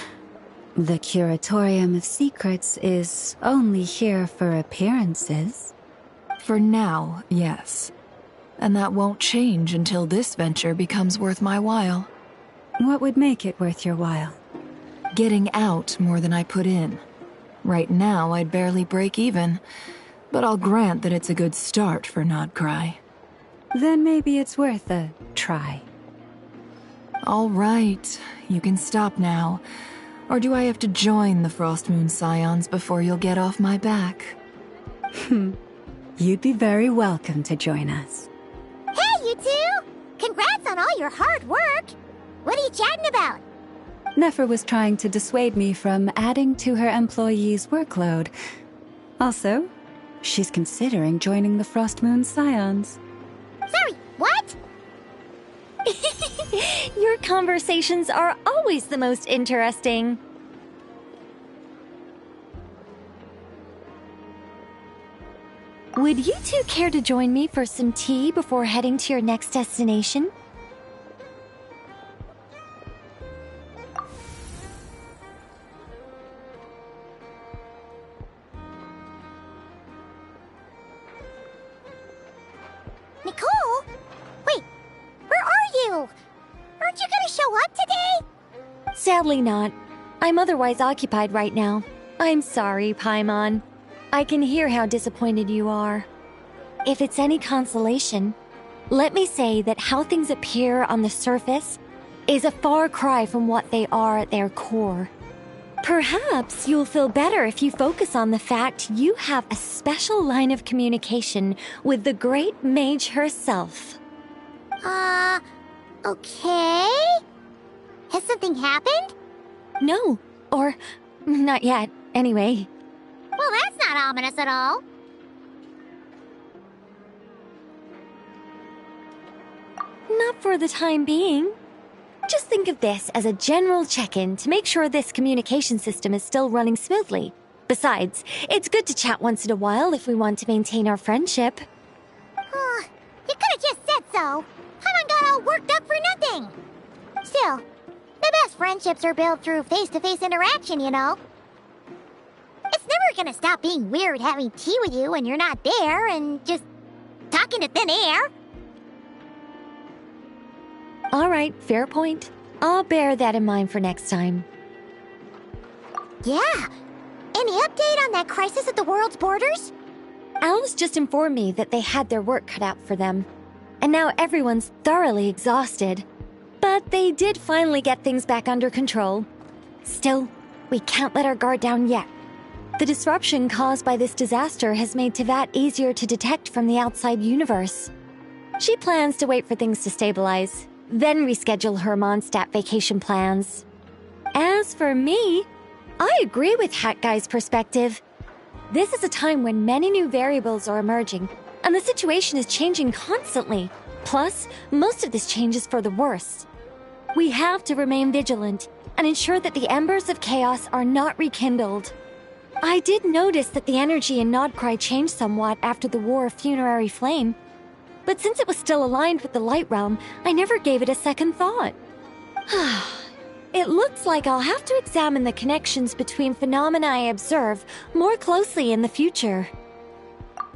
the Curatorium of Secrets is only here for appearances. For now, yes. And that won't change until this venture becomes worth my while. What would make it worth your while? Getting out more than I put in. Right now, I'd barely break even, but I'll grant that it's a good start for Nodcry. Then maybe it's worth a try. All right, you can stop now. Or do I have to join the Frost Moon Scions before you'll get off my back? You'd be very welcome to join us. Hey, you two! Congrats on all your hard work! What are you chatting about? Nefer was trying to dissuade me from adding to her employees' workload, Also, she's considering joining the Frost Moon Scions. Sorry, what? Your conversations are always the most interesting. Would you two care to join me for some tea before heading to your next destination? Nicole? Wait, where are you? Aren't you gonna show up today? Sadly not. I'm otherwise occupied right now. I'm sorry, Paimon. I can hear how disappointed you are. If it's any consolation, let me say that how things appear on the surface is a far cry from what they are at their core. Perhaps you'll feel better if you focus on the fact you have a special line of communication with the great mage herself. Okay? Has something happened? No, or not yet, anyway. Well, that's not ominous at all. Not for the time being. Just think of this as a general check-in to make sure this communication system is still running smoothly. Besides, it's good to chat once in a while if we want to maintain our friendship. You could have just said so. Paimon got all worked up for nothing. Still, the best friendships are built through face-to-face interaction, you know. It's never gonna stop being weird having tea with you when you're not there and just talking to thin air. All right, fair point. I'll bear that in mind for next time. Yeah. Any update on that crisis at the world's borders? Alice just informed me that they had their work cut out for them. And now everyone's thoroughly exhausted. But they did finally get things back under control. Still, we can't let our guard down yet. The disruption caused by this disaster has made Tevat easier to detect from the outside universe. She plans to wait for things to stabilize, then reschedule her Mondstadt vacation plans. As for me, I agree with Hat Guy's perspective. This is a time when many new variables are emerging, and the situation is changing constantly. Plus, most of this change is for the worse. We have to remain vigilant and ensure that the embers of chaos are not rekindled. I did notice that the energy in Nodcry changed somewhat after the War of Funerary Flame, but since it was still aligned with the Light Realm, I never gave it a second thought. It looks like I'll have to examine the connections between phenomena I observe more closely in the future.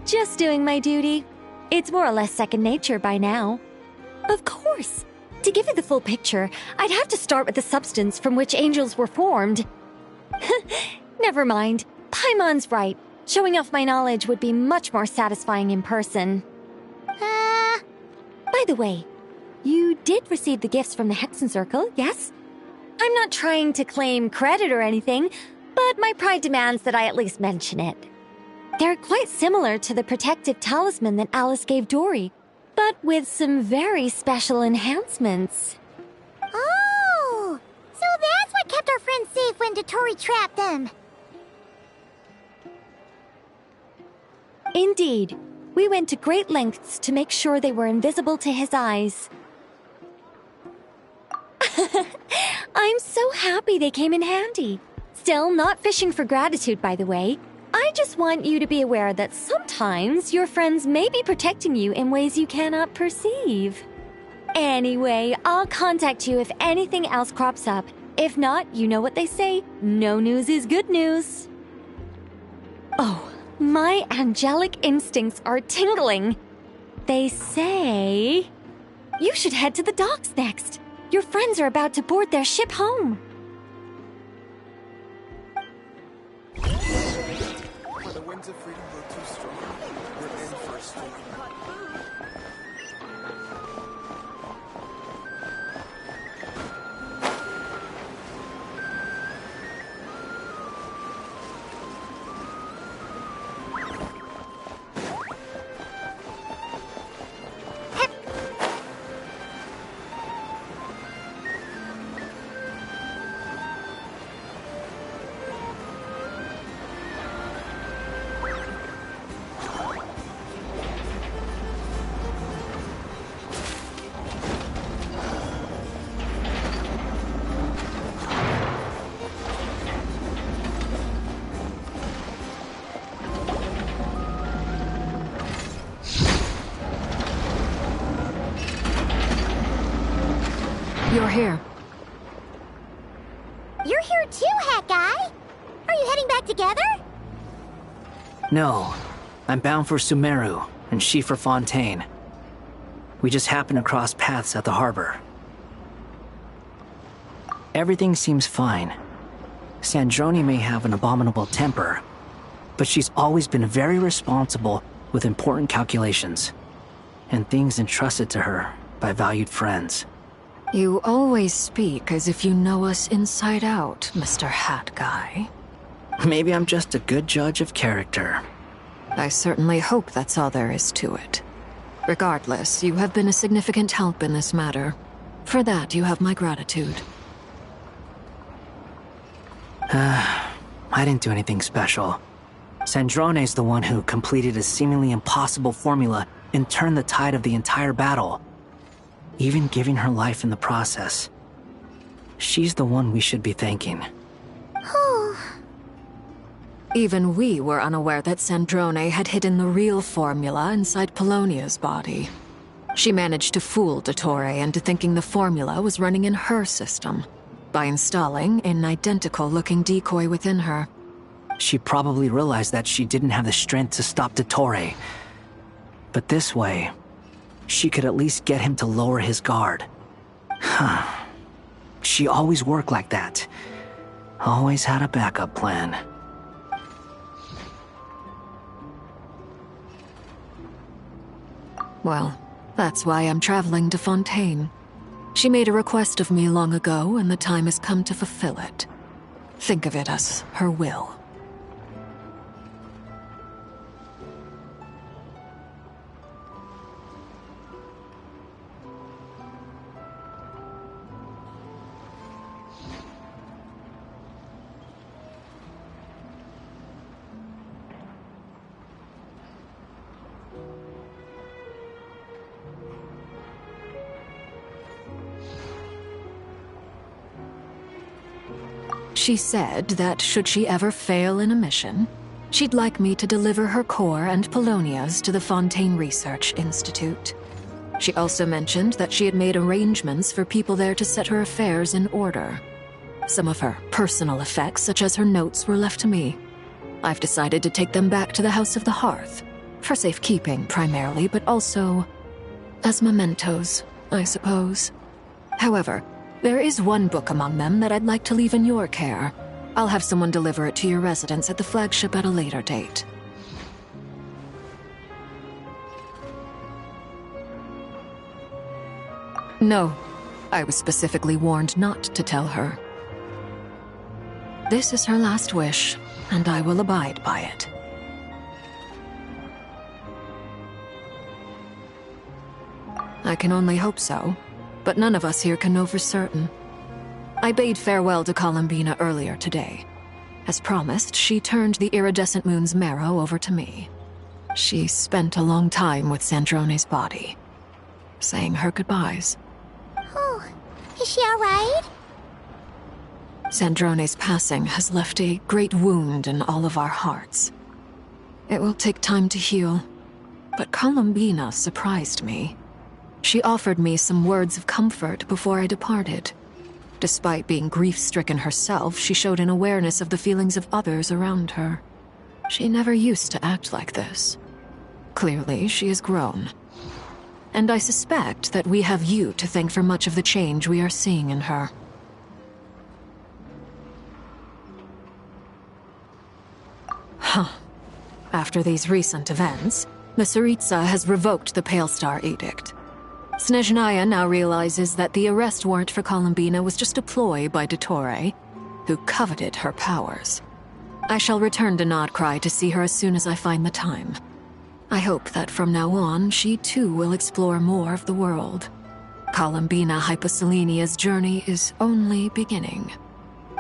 Just doing my duty. It's more or less second nature by now. Of course. To give you the full picture, I'd have to start with the substance from which angels were formed. Never mind. Paimon's right. Showing off my knowledge would be much more satisfying in person. By the way, you did receive the gifts from the Hexen Circle, yes? I'm not trying to claim credit or anything, but my pride demands that I at least mention it. They're quite similar to the protective talisman that Alice gave Dory, but with some very special enhancements. Oh! So that's what kept our friends safe when Dotori trapped them. Indeed. We went to great lengths to make sure they were invisible to his eyes. I'm so happy they came in handy. Still, not fishing for gratitude, by the way. I just want you to be aware that sometimes your friends may be protecting you in ways you cannot perceive. Anyway, I'll contact you if anything else crops up. If not, you know what they say, no news is good news. Oh, my angelic instincts are tingling. They say you should head to the docks next. Your friends are about to board their ship home. The winds of freedom blow too strong. We're in for a storm. You're here. You're here too, Hat Guy! Are you heading back together? No. I'm bound for Sumeru, and she for Fontaine. We just happened to cross paths at the harbor. Everything seems fine. Sandrone may have an abominable temper, but she's always been very responsible with important calculations, and things entrusted to her by valued friends. You always speak as if you know us inside out, Mr. Hat Guy. Maybe I'm just a good judge of character. I certainly hope that's all there is to it. Regardless, you have been a significant help in this matter. For that, you have my gratitude. I didn't do anything special. Sandrone's the one who completed a seemingly impossible formula and turned the tide of the entire battle, even giving her life in the process. She's the one we should be thanking. Even we were unaware that Sandrone had hidden the real formula inside Polonia's body. She managed to fool Dottore into thinking the formula was running in her system by installing an identical-looking decoy within her. She probably realized that she didn't have the strength to stop Dottore. But this way, she could at least get him to lower his guard. She always worked like that. Always had a backup plan. Well, that's why I'm traveling to Fontaine. She made a request of me long ago, and the time has come to fulfill it. Think of it as her will. She said that should she ever fail in a mission, she'd like me to deliver her core and Polonia's to the Fontaine Research Institute. She also mentioned that she had made arrangements for people there to set her affairs in order. Some of her personal effects, such as her notes, were left to me. I've decided to take them back to the House of the Hearth, for safekeeping primarily, but also as mementos, I suppose. However, there is one book among them that I'd like to leave in your care. I'll have someone deliver it to your residence at the flagship at a later date. No, I was specifically warned not to tell her. This is her last wish, and I will abide by it. I can only hope so, but none of us here can know for certain. I bade farewell to Columbina earlier today. As promised, she turned the iridescent moon's marrow over to me. She spent a long time with Sandrone's body, saying her goodbyes. Oh, is she alright? Sandrone's passing has left a great wound in all of our hearts. It will take time to heal, but Columbina surprised me. She offered me some words of comfort before I departed. Despite being grief-stricken herself, she showed an awareness of the feelings of others around her. She never used to act like this. Clearly, she has grown. And I suspect that we have you to thank for much of the change we are seeing in her. Huh. After these recent events, the Tsaritsa has revoked the Pale Star Edict. Snezhnaya now realizes that the arrest warrant for Columbina was just a ploy by Dottore, who coveted her powers. I shall return to Nodcry to see her as soon as I find the time. I hope that from now on, she too will explore more of the world. Columbina Hyposelenia's journey is only beginning.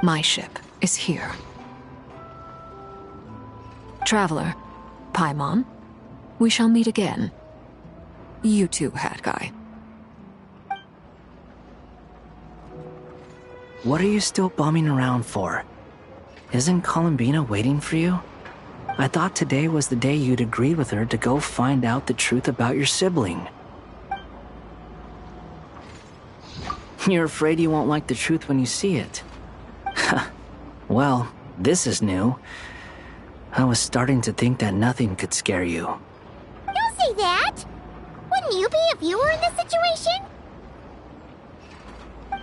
My ship is here. Traveler, Paimon, we shall meet again. You too, Hat Guy. What are you still bumming around for? Isn't Columbina waiting for you? I thought today was the day you'd agreed with her to go find out the truth about your sibling. You're afraid you won't like the truth when you see it. Well, this is new. I was starting to think that nothing could scare you. Don't say that! Wouldn't you be if you were in this situation?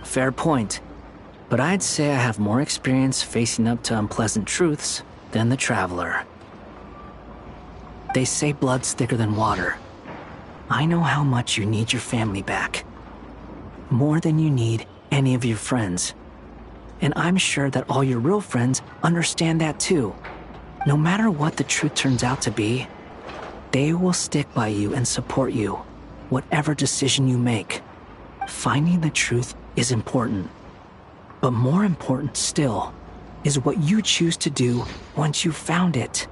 Fair point. But I'd say I have more experience facing up to unpleasant truths than the Traveler. They say blood's thicker than water. I know how much you need your family back. More than you need any of your friends. And I'm sure that all your real friends understand that too. No matter what the truth turns out to be, they will stick by you and support you, whatever decision you make. Finding the truth is important. But more important still is what you choose to do once you've found it.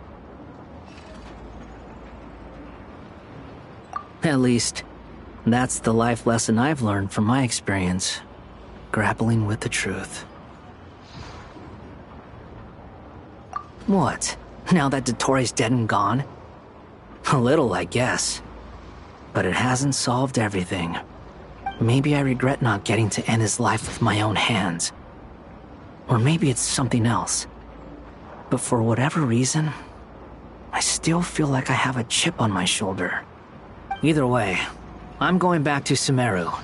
At least, that's the life lesson I've learned from my experience, grappling with the truth. What? Now that Dottoro's dead and gone? A little, I guess. But it hasn't solved everything. Maybe I regret not getting to end his life with my own hands. Or maybe it's something else. But for whatever reason, I still feel like I have a chip on my shoulder. Either way, I'm going back to Sumeru.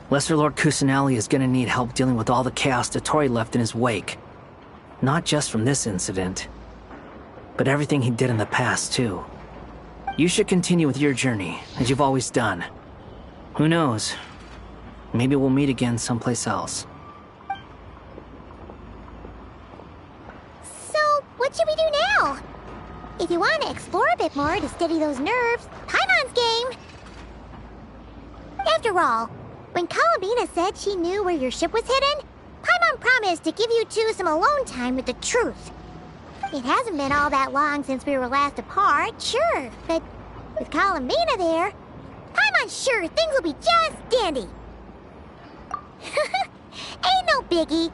Lesser Lord Kusanali is gonna need help dealing with all the chaos Dottori left in his wake. Not just from this incident, but everything he did in the past, too. You should continue with your journey, as you've always done. Who knows? Maybe we'll meet again someplace else. So, what should we do now? If you want to explore a bit more to steady those nerves, Paimon's game! After all, when Columbina said she knew where your ship was hidden, Paimon promised to give you two some alone time with the truth. It hasn't been all that long since we were last apart, sure, but with Columbina there, Paimon's sure things will be just dandy. Ain't no biggie.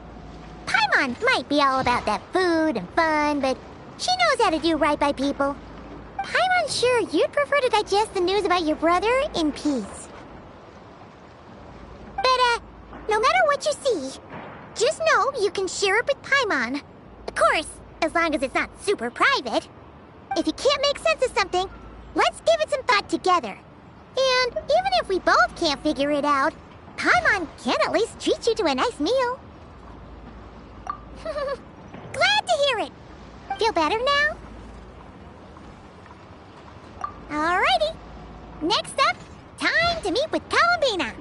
Paimon might be all about that food and fun, but she knows how to do right by people. Paimon's sure you'd prefer to digest the news about your brother in peace. But, no matter what you see, just know you can share it with Paimon. Of course, as long as it's not super private. If you can't make sense of something, let's give it some thought together. And even if we both can't figure it out, Paimon can at least treat you to a nice meal. Glad to hear it. Feel better now? Alrighty. Next up, time to meet with Columbina.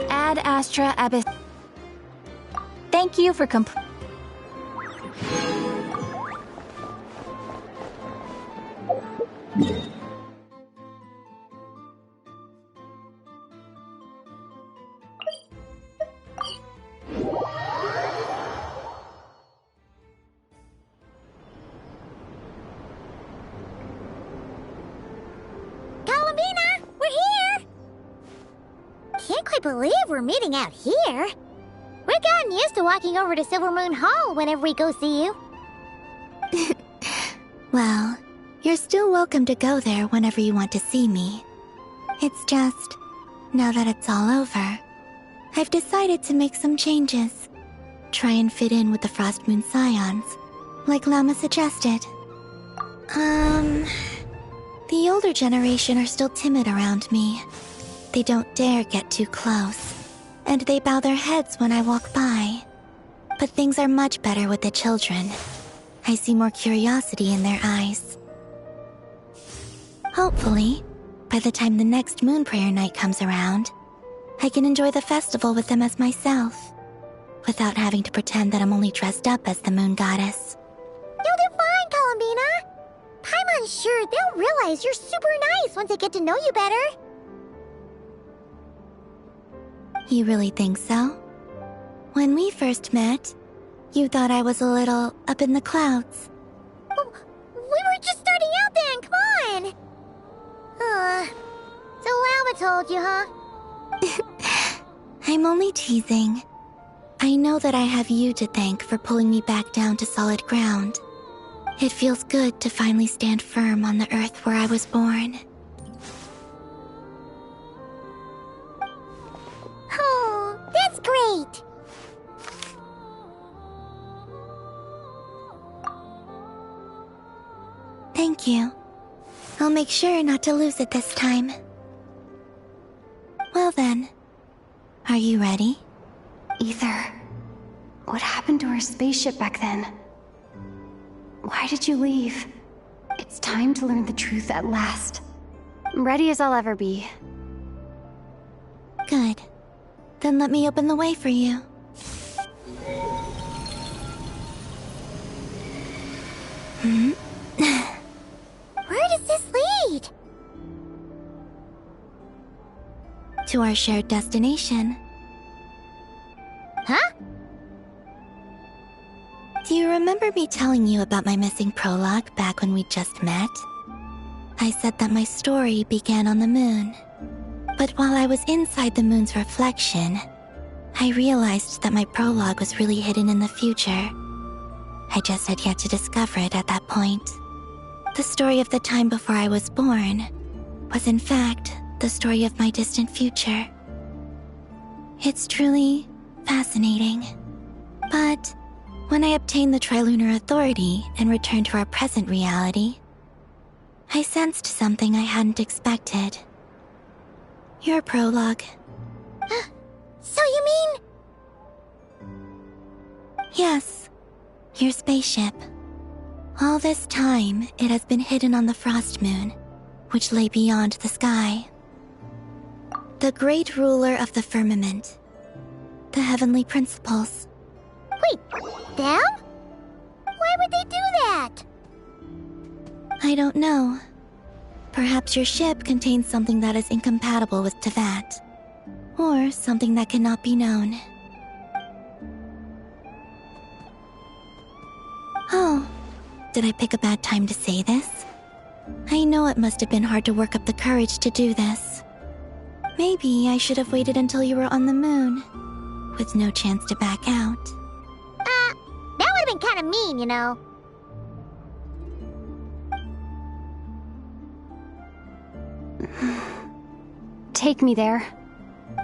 Ad Astra Abyss. Thank you for Columbina, we're here! Can't quite believe we're meeting out here. We've gotten used to walking over to Silver Moon Hall whenever we go see you. Well, you're still welcome to go there whenever you want to see me. It's just, now that it's all over, I've decided to make some changes. Try and fit in with the Frost Moon Scions, like Lama suggested. The older generation are still timid around me. They don't dare get too close, and they bow their heads when I walk by. But things are much better with the children. I see more curiosity in their eyes. Hopefully, by the time the next Moon Prayer Night comes around, I can enjoy the festival with them as myself, without having to pretend that I'm only dressed up as the Moon Goddess. You'll do fine, Columbina. Paimon's sure they'll realize you're super nice once they get to know you better. You really think so? When we first met, You thought I was a little up in the clouds. We were just starting out then, come on! So Llama told you, huh? I'm only teasing. I know that I have you to thank for pulling me back down to solid ground. It feels good to finally stand firm on the earth where I was born. Oh, that's great! Thank you. I'll make sure not to lose it this time. Well then, are you ready? Ether, what happened to our spaceship back then? Why did you leave? It's time to learn the truth at last. I'm ready as I'll ever be. Good. Then let me open the way for you. Where does this lead? To our shared destination. Huh? Do you remember me telling you about my missing prologue back when we just met? I said that my story began on the moon. But while I was inside the moon's reflection, I realized that my prologue was really hidden in the future. I just had yet to discover it at that point. The story of the time before I was born was in fact the story of my distant future. It's truly fascinating. But when I obtained the Trilunar Authority and returned to our present reality, I sensed something I hadn't expected. Your prologue. So you mean... Yes, your spaceship. All this time, it has been hidden on the Frost Moon, which lay beyond the sky. The great ruler of the firmament. The heavenly principles. Wait, them? Why would they do that? I don't know. Perhaps your ship contains something that is incompatible with Tevat. Or something that cannot be known. Oh, did I pick a bad time to say this? I know it must have been hard to work up the courage to do this. Maybe I should have waited until you were on the moon, with no chance to back out. That would have been kind of mean, you know. Take me there.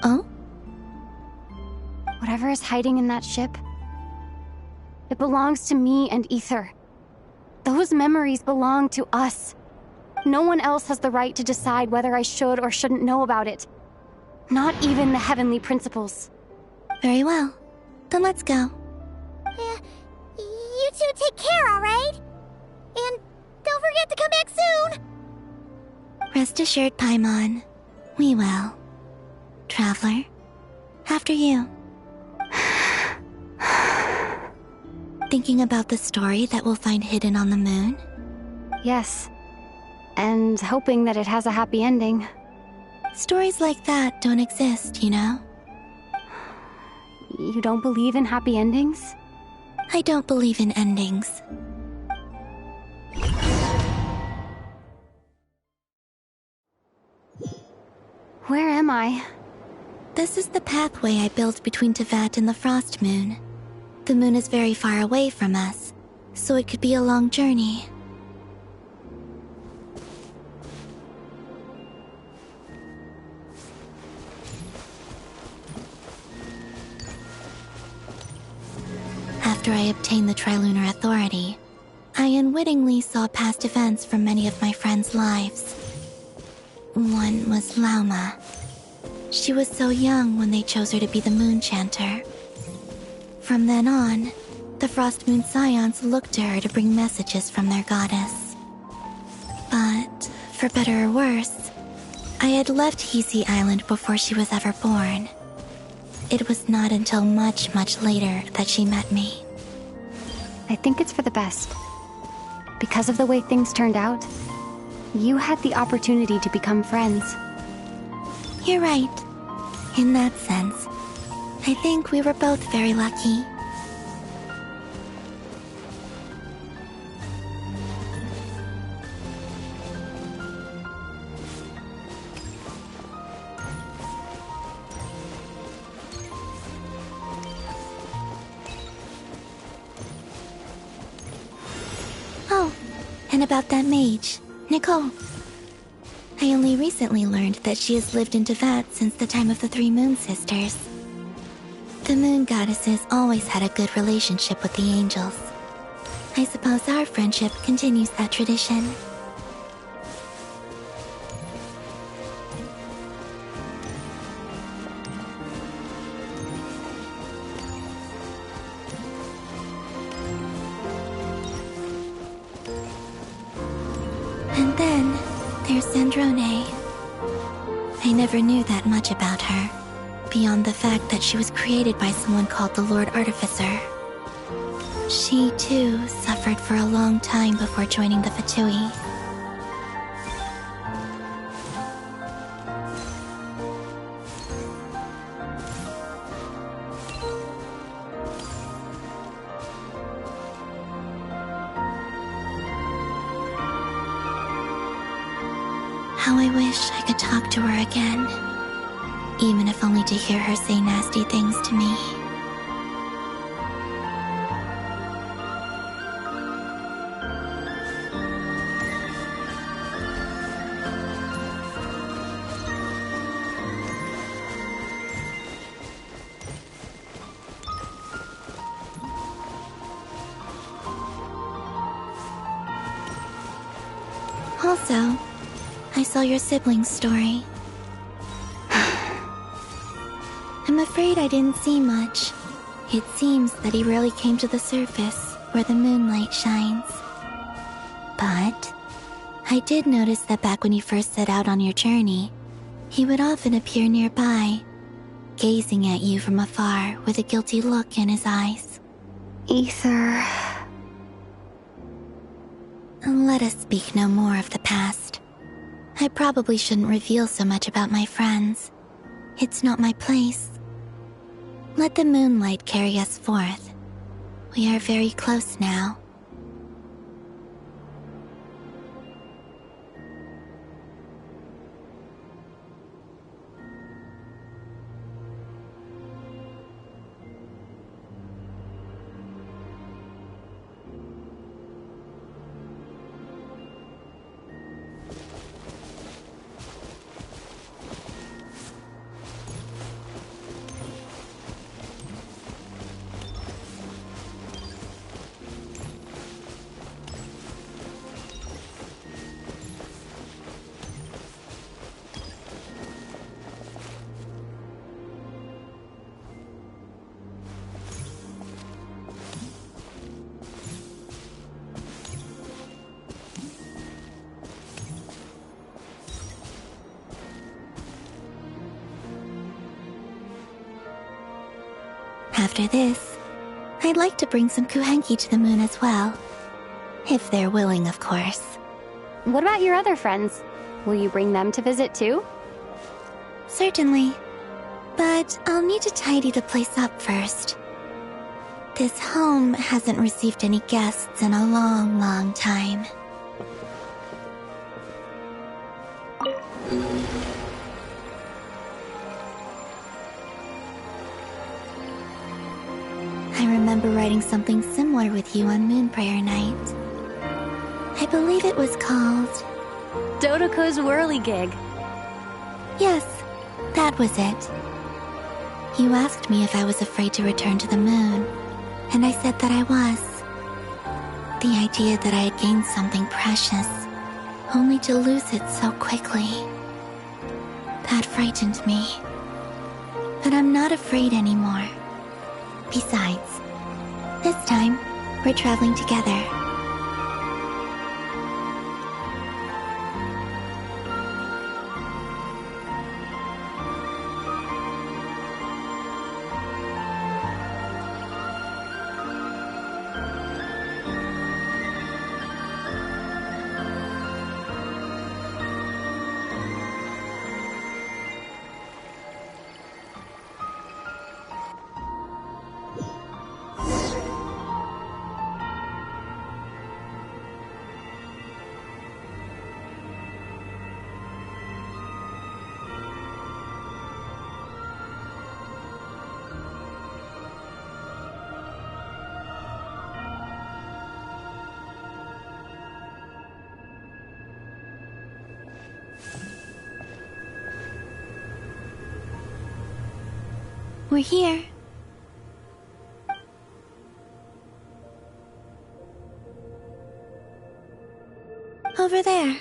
Oh? Whatever is hiding in that ship, it belongs to me and Ether. Those memories belong to us. No one else has the right to decide whether I should or shouldn't know about it. Not even the heavenly principles. Very well. Then let's go. You two take care, alright? And don't forget to come back soon! Rest assured, Paimon. We will. Traveler, after you. Thinking about the story that we'll find hidden on the moon? Yes. And hoping that it has a happy ending. Stories like that don't exist, you know? You don't believe in happy endings? I don't believe in endings. Where am I? This is the pathway I built between Tevat and the Frost Moon. The moon is very far away from us, so it could be a long journey. After I obtained the Trilunar Authority, I unwittingly saw past events from many of my friends' lives. One was Lauma. She was so young when they chose her to be the Moon Chanter. From then on, the Frost Moon Scions looked to her to bring messages from their goddess. But, for better or worse, I had left Hisi Island before she was ever born. It was not until much, much later that she met me. I think it's for the best. Because of the way things turned out, you had the opportunity to become friends. You're right. In that sense, I think we were both very lucky. And about that mage, Nicole. I only recently learned that she has lived in Tevat since the time of the Three Moon Sisters. The Moon Goddesses always had a good relationship with the angels. I suppose our friendship continues that tradition. And then, there's Sandrone. I never knew that much about her, beyond the fact that she was created by someone called the Lord Artificer. She, too, suffered for a long time before joining the Fatui. How I wish I could talk to her again, even if only to hear her say nasty things to me. Also, I saw your sibling's story. I'm afraid I didn't see much. It seems that he rarely came to the surface, where the moonlight shines. But I did notice that back when you first set out on your journey, he would often appear nearby, gazing at you from afar with a guilty look in his eyes. Ether. Let us speak no more of the past. I probably shouldn't reveal so much about my friends. It's not my place. Let the moonlight carry us forth. We are very close now. After this, I'd like to bring some Kuhenki to the moon as well. If they're willing, of course. What about your other friends? Will you bring them to visit too? Certainly. But I'll need to tidy the place up first. This home hasn't received any guests in a long, long time. I remember writing something similar with you on Moon Prayer Night. I believe it was called... Dodoko's Whirligig. Yes, that was it. You asked me if I was afraid to return to the moon, and I said that I was. The idea that I had gained something precious, only to lose it so quickly. That frightened me. But I'm not afraid anymore. Besides, this time, we're traveling together. We're here. Over there.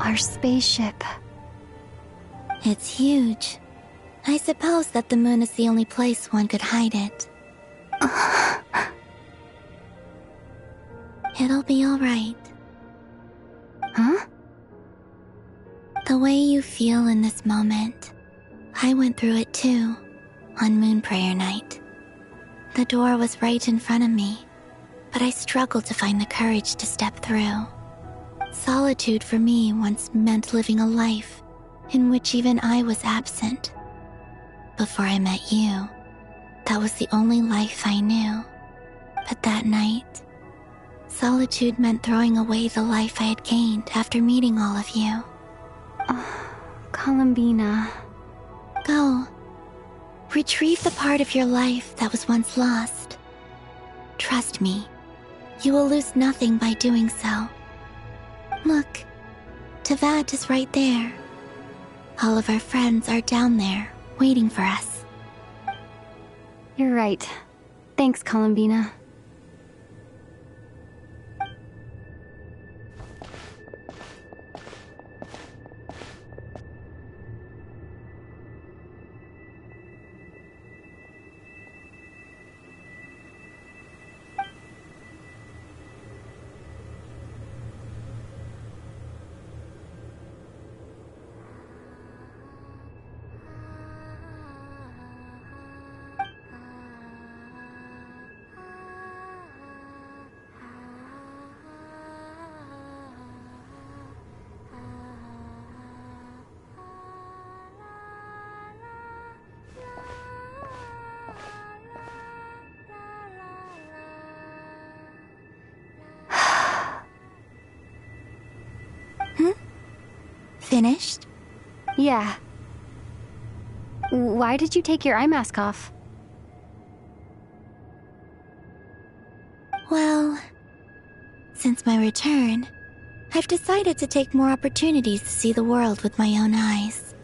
Our spaceship. It's huge. I suppose that the moon is the only place one could hide it. It'll be alright. Huh? The way you feel in this moment, I went through it too, on Moon Prayer Night. The door was right in front of me, but I struggled to find the courage to step through. Solitude for me once meant living a life in which even I was absent. Before I met you, that was the only life I knew. But that night, solitude meant throwing away the life I had gained after meeting all of you. Columbina. Go. Retrieve the part of your life that was once lost. Trust me, you will lose nothing by doing so. Look, Teyvat is right there. All of our friends are down there, waiting for us. You're right. Thanks, Columbina. Finished? Yeah. Why did you take your eye mask off? Well, since my return, I've decided to take more opportunities to see the world with my own eyes.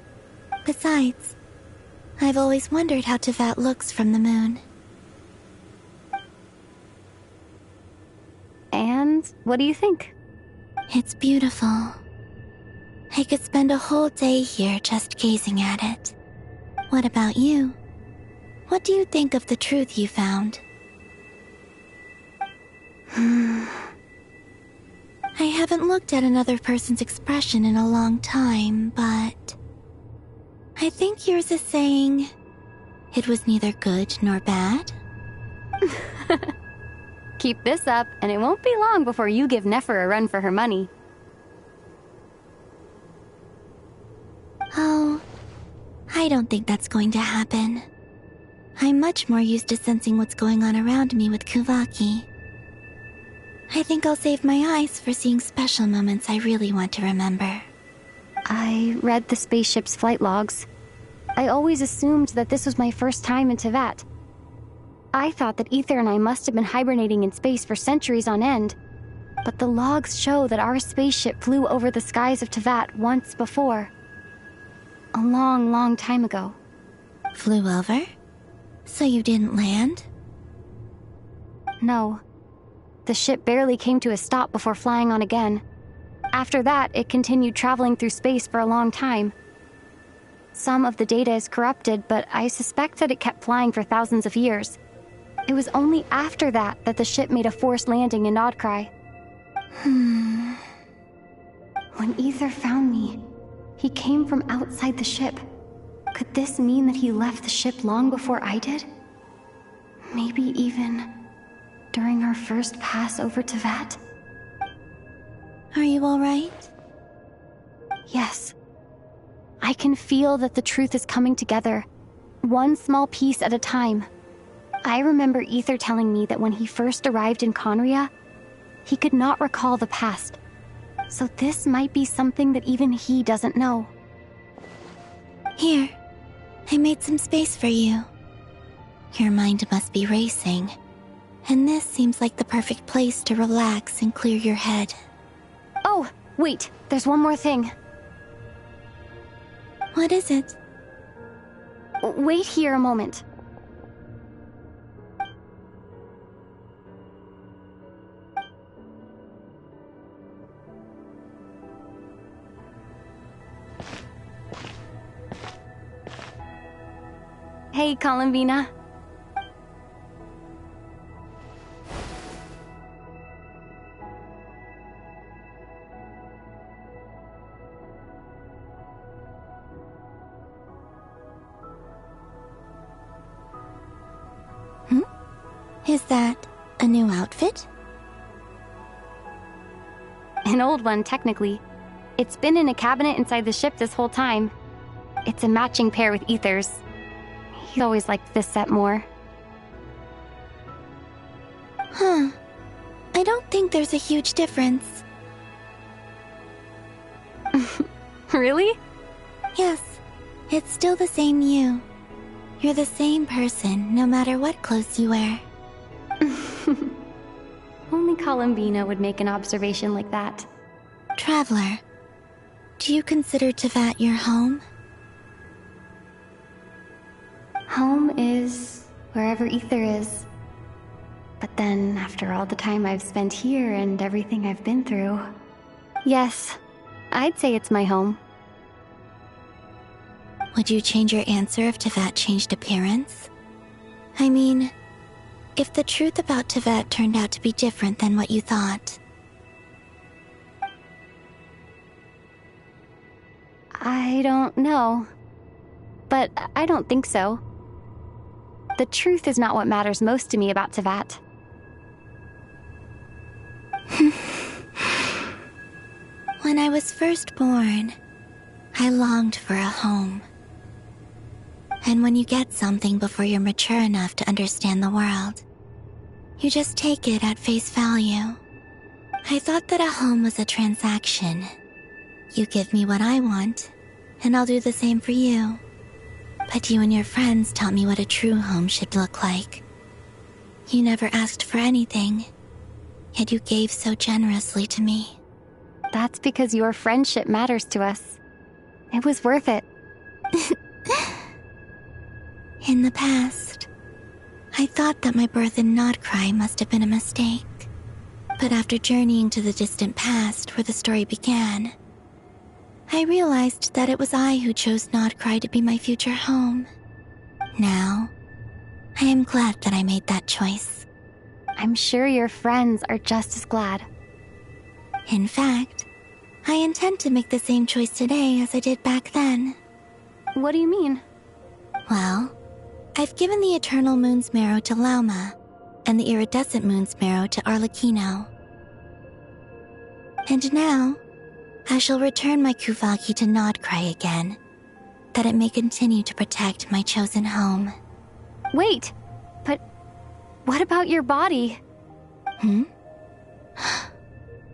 Besides, I've always wondered how Teyvat looks from the moon. And what do you think? It's beautiful. I could spend a whole day here just gazing at it. What about you? What do you think of the truth you found? I haven't looked at another person's expression in a long time, but I think yours is saying it was neither good nor bad. Keep this up, and it won't be long before you give Nefer a run for her money. Oh, I don't think that's going to happen. I'm much more used to sensing what's going on around me with Kuvaki. I think I'll save my eyes for seeing special moments I really want to remember. I read the spaceship's flight logs. I always assumed that this was my first time in Teyvat. I thought that Ether and I must have been hibernating in space for centuries on end, but the logs show that our spaceship flew over the skies of Teyvat once before. A long, long time ago. Flew over? So you didn't land? No. The ship barely came to a stop before flying on again. After that, it continued traveling through space for a long time. Some of the data is corrupted, but I suspect that it kept flying for thousands of years. It was only after that that the ship made a forced landing in Nodcry. When Ether found me, he came from outside the ship. Could this mean that he left the ship long before I did? Maybe even during our first pass over Tevat? Are you alright? Yes. I can feel that the truth is coming together, one small piece at a time. I remember Ether telling me that when he first arrived in Conria, he could not recall the past. So this might be something that even he doesn't know. Here, I made some space for you. Your mind must be racing, and this seems like the perfect place to relax and clear your head. Oh, wait, there's one more thing. What is it? Wait here a moment. Hey, Columbina. Is that a new outfit? An old one, technically. It's been in a cabinet inside the ship this whole time. It's a matching pair with Ether's. He always liked this set more. Huh. I don't think there's a huge difference. Really? Yes. It's still the same you. You're the same person, no matter what clothes you wear. Only Columbina would make an observation like that. Traveler, do you consider Tevat your home? Home is wherever Ether is. But then, after all the time I've spent here and everything I've been through, yes, I'd say it's my home. Would you change your answer if Tevat changed appearance? I mean, if the truth about Tevat turned out to be different than what you thought. I don't know. But I don't think so. The truth is not what matters most to me about Tevat. When I was first born, I longed for a home. And when you get something before you're mature enough to understand the world, you just take it at face value. I thought that a home was a transaction. You give me what I want, and I'll do the same for you. But you and your friends taught me what a true home should look like. You never asked for anything, yet you gave so generously to me. That's because your friendship matters to us. It was worth it. In the past, I thought that my birth in Nodcry must have been a mistake. But after journeying to the distant past where the story began, I realized that it was I who chose Nodcry to be my future home. Now, I am glad that I made that choice. I'm sure your friends are just as glad. In fact, I intend to make the same choice today as I did back then. What do you mean? Well, I've given the Eternal Moon's Marrow to Lauma, and the Iridescent Moon's Marrow to Arlecchino. And now, I shall return my Kuvagi to Nodcry again, that it may continue to protect my chosen home. Wait, but what about your body?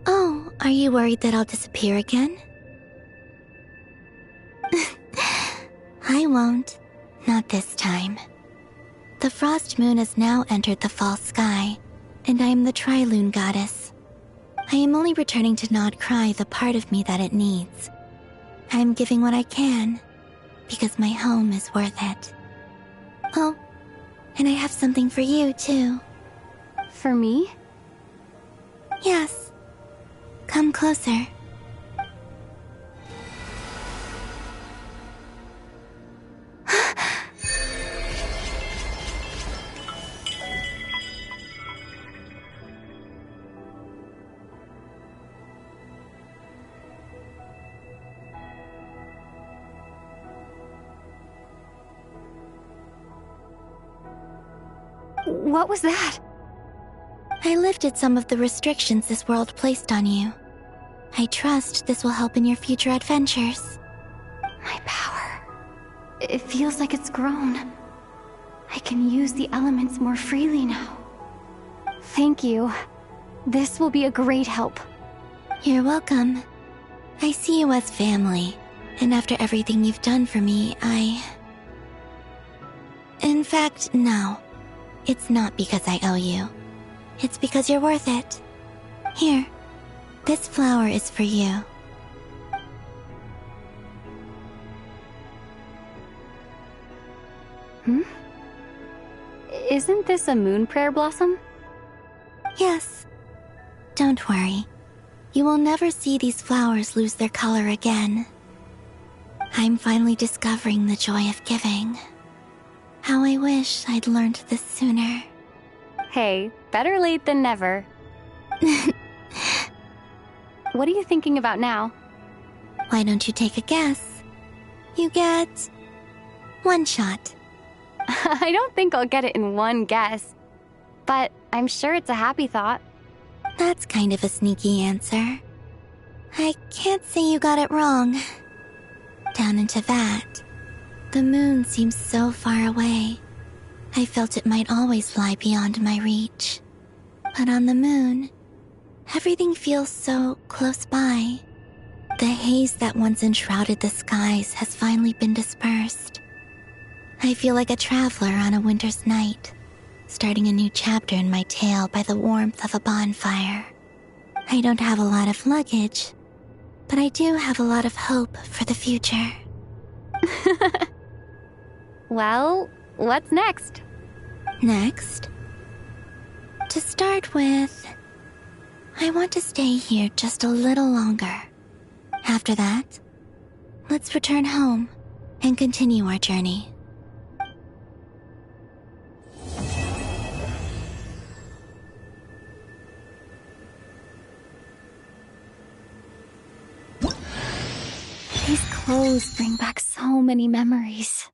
Oh, are you worried that I'll disappear again? I won't. Not this time. The Frost Moon has now entered the fall sky, and I am the Trilune Goddess. I am only returning to Nodcry the part of me that it needs. I am giving what I can, because my home is worth it. Oh, and I have something for you, too. For me? Yes. Come closer. What was that? I lifted some of the restrictions this world placed on you. I trust this will help in your future adventures. My power. It feels like it's grown. I can use the elements more freely now. Thank you. This will be a great help. You're welcome. I see you as family, and after everything you've done for me, In fact, no. It's not because I owe you. It's because you're worth it. Here, this flower is for you. Isn't this a moon prayer blossom? Yes. Don't worry. You will never see these flowers lose their color again. I'm finally discovering the joy of giving. How I wish I'd learned this sooner. Hey, better late than never. What are you thinking about now? Why don't you take a guess? You get 1 shot. I don't think I'll get it in one guess, but I'm sure it's a happy thought. That's kind of a sneaky answer. I can't say you got it wrong. Down into that, the moon seems so far away. I felt it might always lie beyond my reach. But on the moon, everything feels so close by. The haze that once enshrouded the skies has finally been dispersed. I feel like a traveler on a winter's night, starting a new chapter in my tale by the warmth of a bonfire. I don't have a lot of luggage, but I do have a lot of hope for the future. Well, what's next? Next? To start with, I want to stay here just a little longer. After that, let's return home and continue our journey. These clothes bring back so many memories.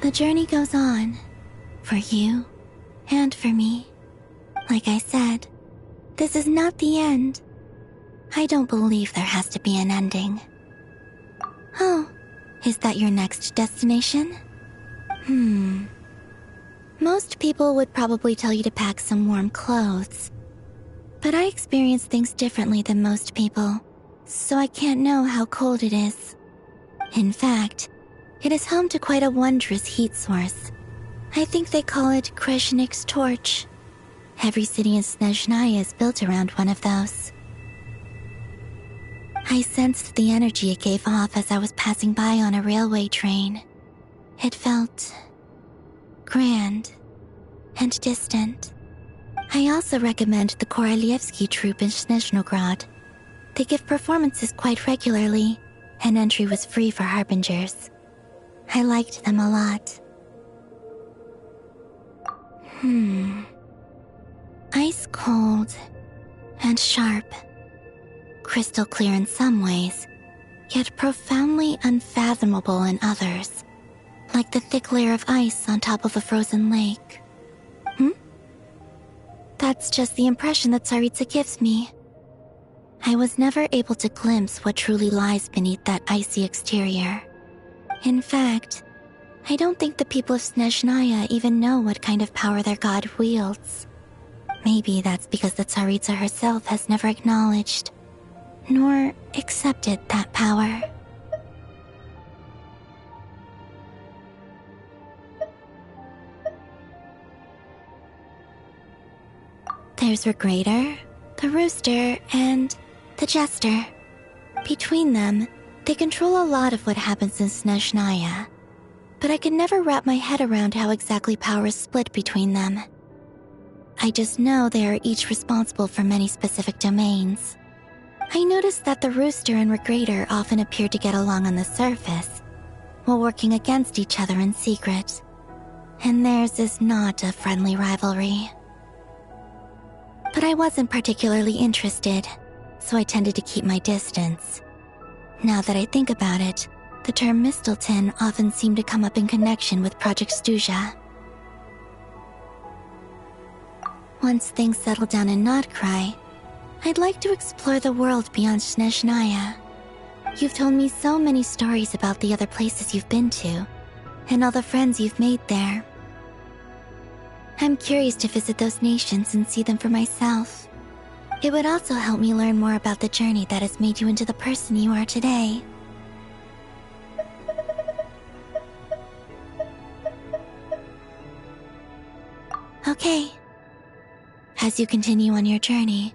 The journey goes on. For you, and for me. Like I said, this is not the end. I don't believe there has to be an ending. Oh, is that your next destination? Most people would probably tell you to pack some warm clothes. But I experience things differently than most people, so I can't know how cold it is. In fact, it is home to quite a wondrous heat source. I think they call it Kreshnik's torch. Every city in Snezhnaya is built around one of those. I sensed the energy it gave off as I was passing by on a railway train. It felt grand and distant. I also recommend the Korolievsky troupe in Snezhnograd. They give performances quite regularly, and entry was free for harbingers. I liked them a lot. Ice cold and sharp. Crystal clear in some ways, yet profoundly unfathomable in others. Like the thick layer of ice on top of a frozen lake. That's just the impression that Tsaritsa gives me. I was never able to glimpse what truly lies beneath that icy exterior. In fact, I don't think the people of Snezhnaya even know what kind of power their god wields. Maybe that's because the Tsaritsa herself has never acknowledged, nor accepted that power. There's Regrator, the Rooster, and the Jester. Between them, they control a lot of what happens in Snezhnaya. But I can never wrap my head around how exactly power is split between them. I just know they are each responsible for many specific domains. I noticed that the Rooster and Regrator often appear to get along on the surface, while working against each other in secret. And theirs is not a friendly rivalry. But I wasn't particularly interested, so I tended to keep my distance. Now that I think about it, the term Mistelton often seemed to come up in connection with Project Stuja. Once things settle down in Nodcry, I'd like to explore the world beyond Snezhnaya. You've told me so many stories about the other places you've been to, and all the friends you've made there. I'm curious to visit those nations and see them for myself. It would also help me learn more about the journey that has made you into the person you are today. Okay. As you continue on your journey,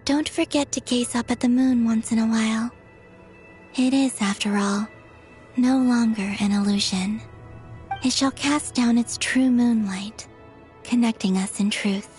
don't forget to gaze up at the moon once in a while. It is, after all, no longer an illusion. It shall cast down its true moonlight, connecting us in truth.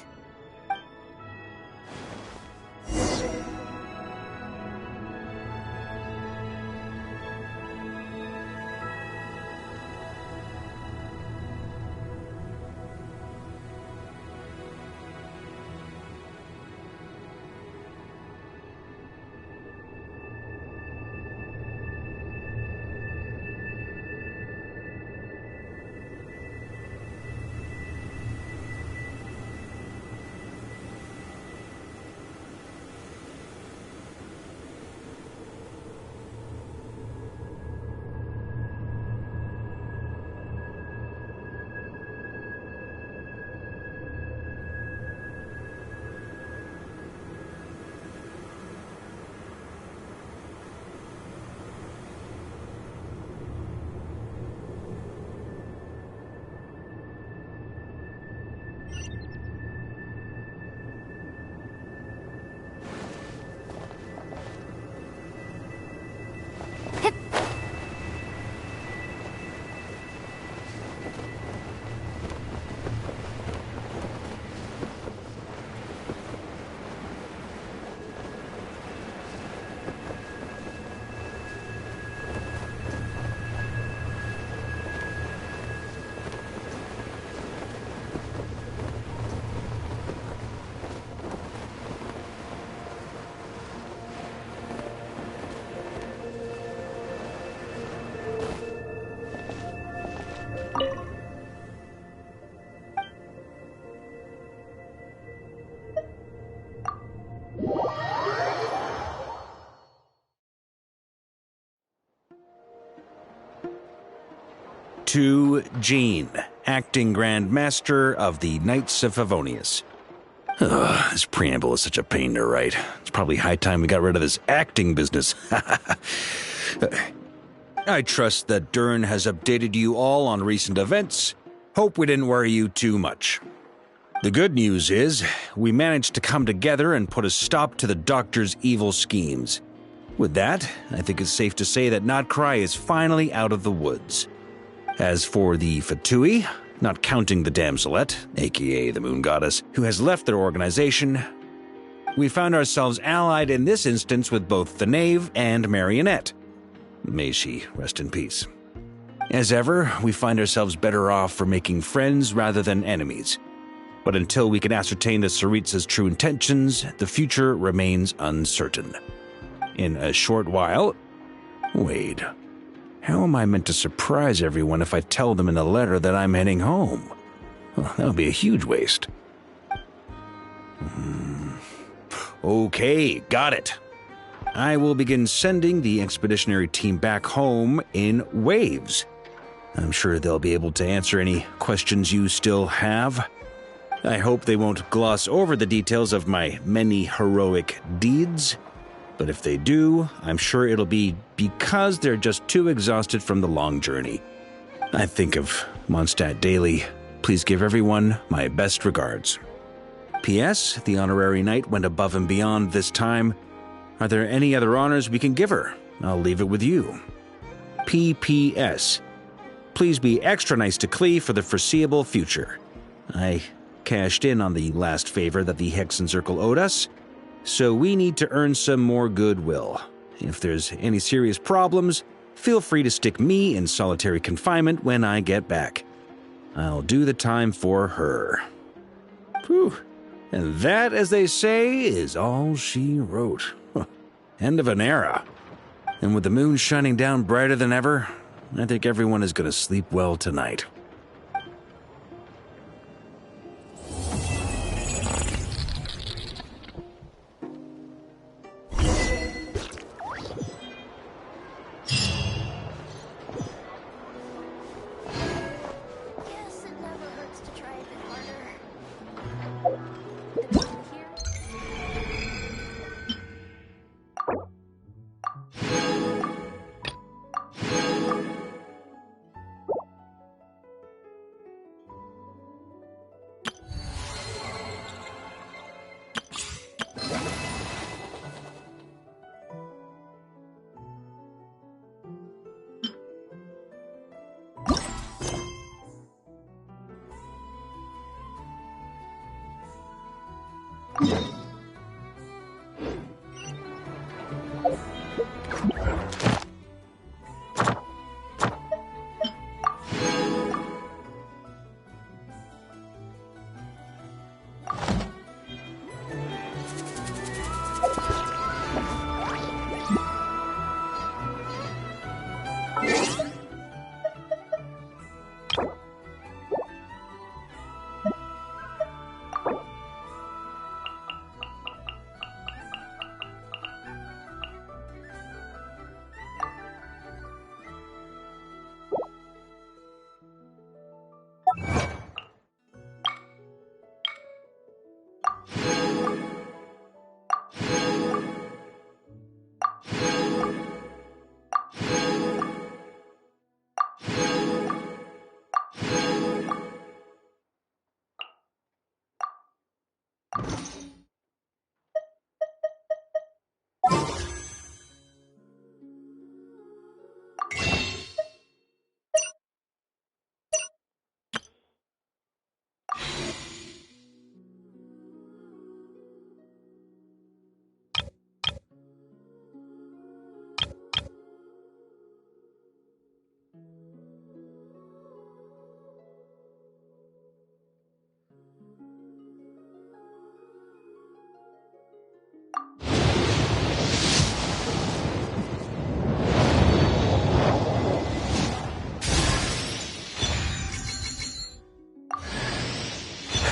To Jean, Acting Grand Master of the Knights of Favonius. This preamble is such a pain to write. It's probably high time we got rid of this acting business. I trust that Dern has updated you all on recent events. Hope we didn't worry you too much. The good news is, we managed to come together and put a stop to the Doctor's evil schemes. With that, I think it's safe to say that Notcry is finally out of the woods. As for the Fatui, not counting the Damselette, aka the Moon Goddess, who has left their organization, we found ourselves allied in this instance with both the Knave and Marionette. May she rest in peace. As ever, we find ourselves better off for making friends rather than enemies. But until we can ascertain the Tsaritsa's true intentions, the future remains uncertain. In a short while... Wait. How am I meant to surprise everyone if I tell them in the letter that I'm heading home? Well, that would be a huge waste. Okay, got it. I will begin sending the expeditionary team back home in waves. I'm sure they'll be able to answer any questions you still have. I hope they won't gloss over the details of my many heroic deeds. But if they do, I'm sure it'll be because they're just too exhausted from the long journey. I think of Mondstadt daily. Please give everyone my best regards. P.S. The honorary knight went above and beyond this time. Are there any other honors we can give her? I'll leave it with you. P.P.S. Please be extra nice to Klee for the foreseeable future. I cashed in on the last favor that the Hexen Circle owed us, so we need to earn some more goodwill. If there's any serious problems, feel free to stick me in solitary confinement when I get back. I'll do the time for her. Whew. And that, as they say, is all she wrote. End of an era. And with the moon shining down brighter than ever, I think everyone is going to sleep well tonight.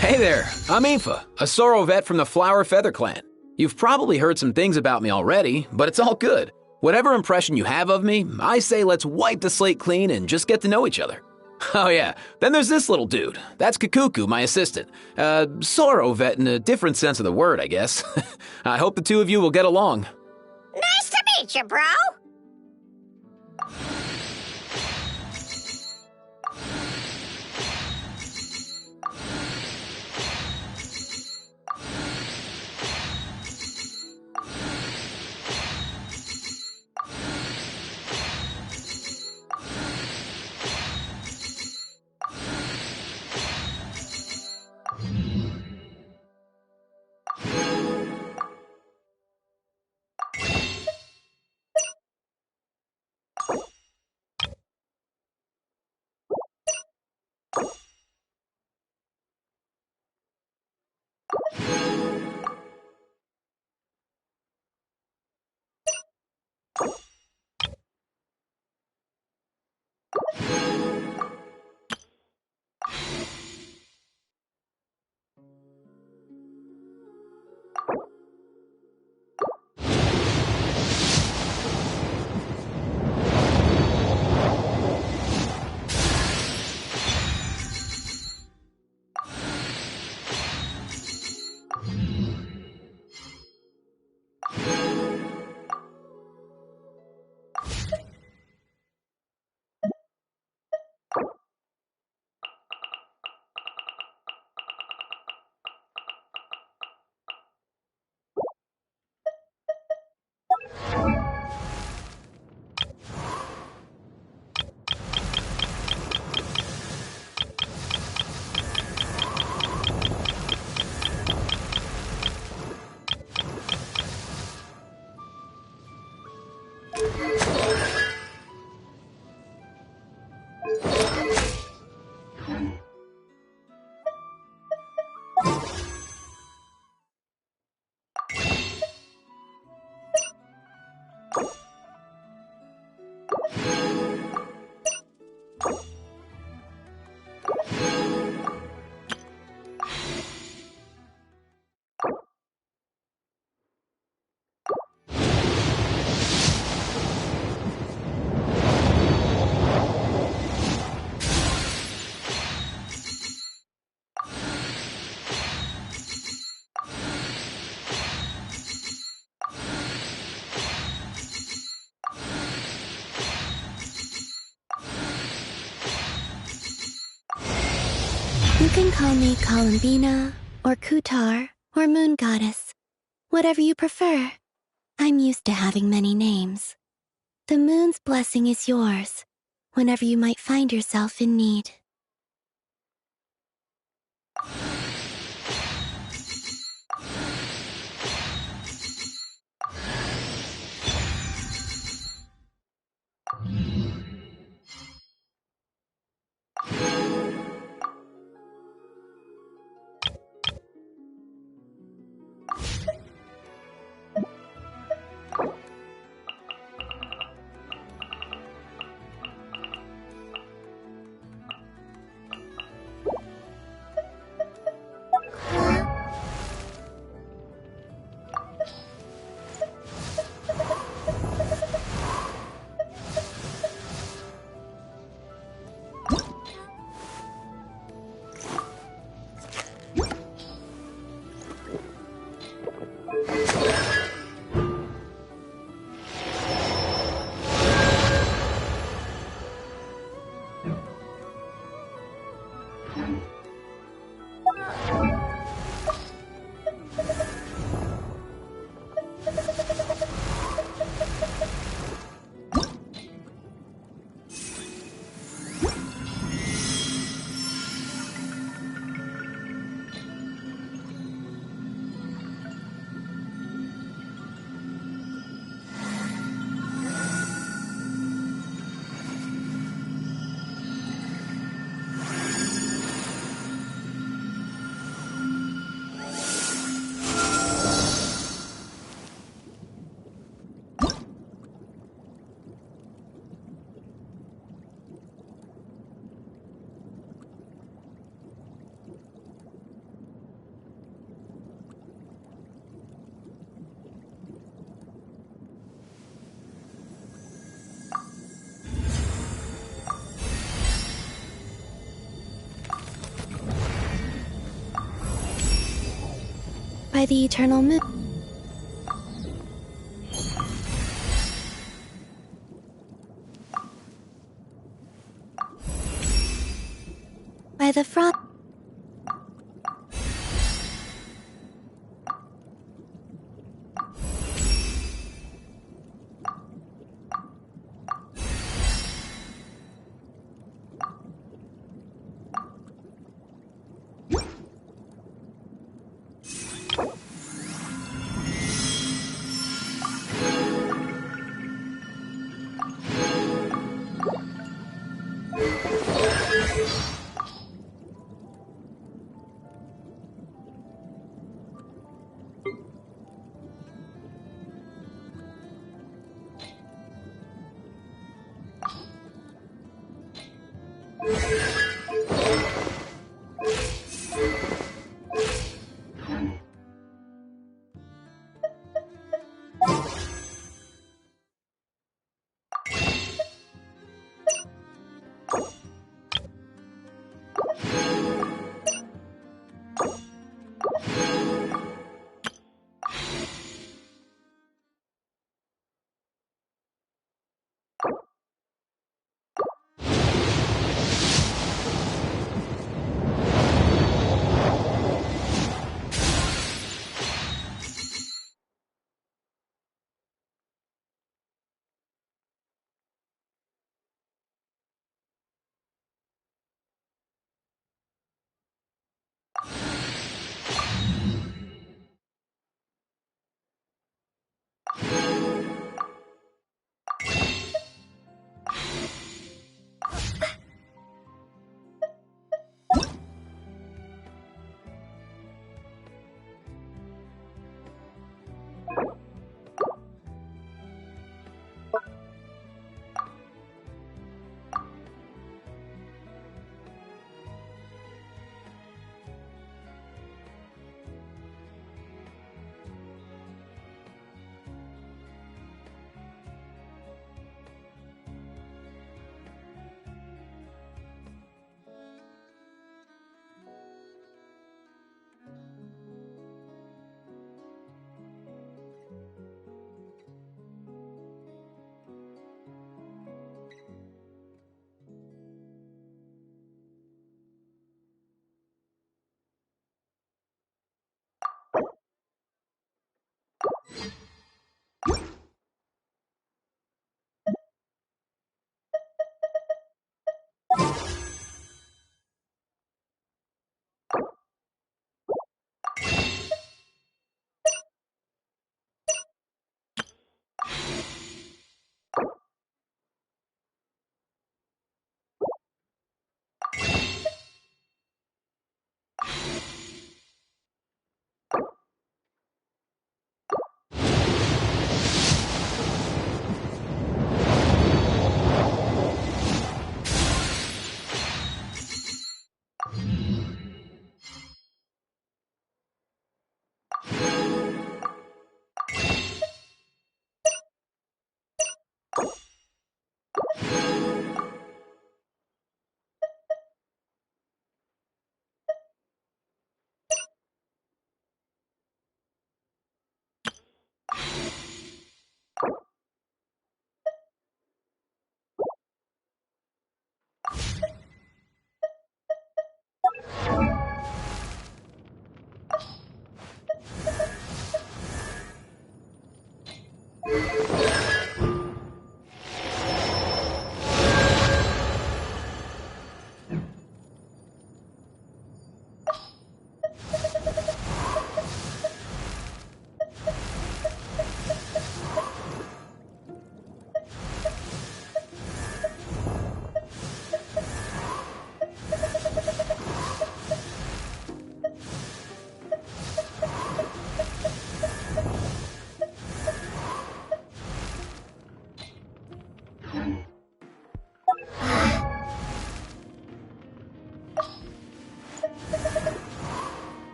Hey there, I'm Aoife, a Sorrow vet from the Flower Feather Clan. You've probably heard some things about me already, but it's all good. Whatever impression you have of me, I say let's wipe the slate clean and just get to know each other. Oh yeah, then there's this little dude. That's Kakuku, my assistant. Sorrow vet in a different sense of the word, I guess. I hope the two of you will get along. Nice to meet you, bro. You can call me Columbina, or Kutar, or Moon Goddess. Whatever you prefer. I'm used to having many names. The moon's blessing is yours, whenever you might find yourself in need. by the eternal moon. By the frost.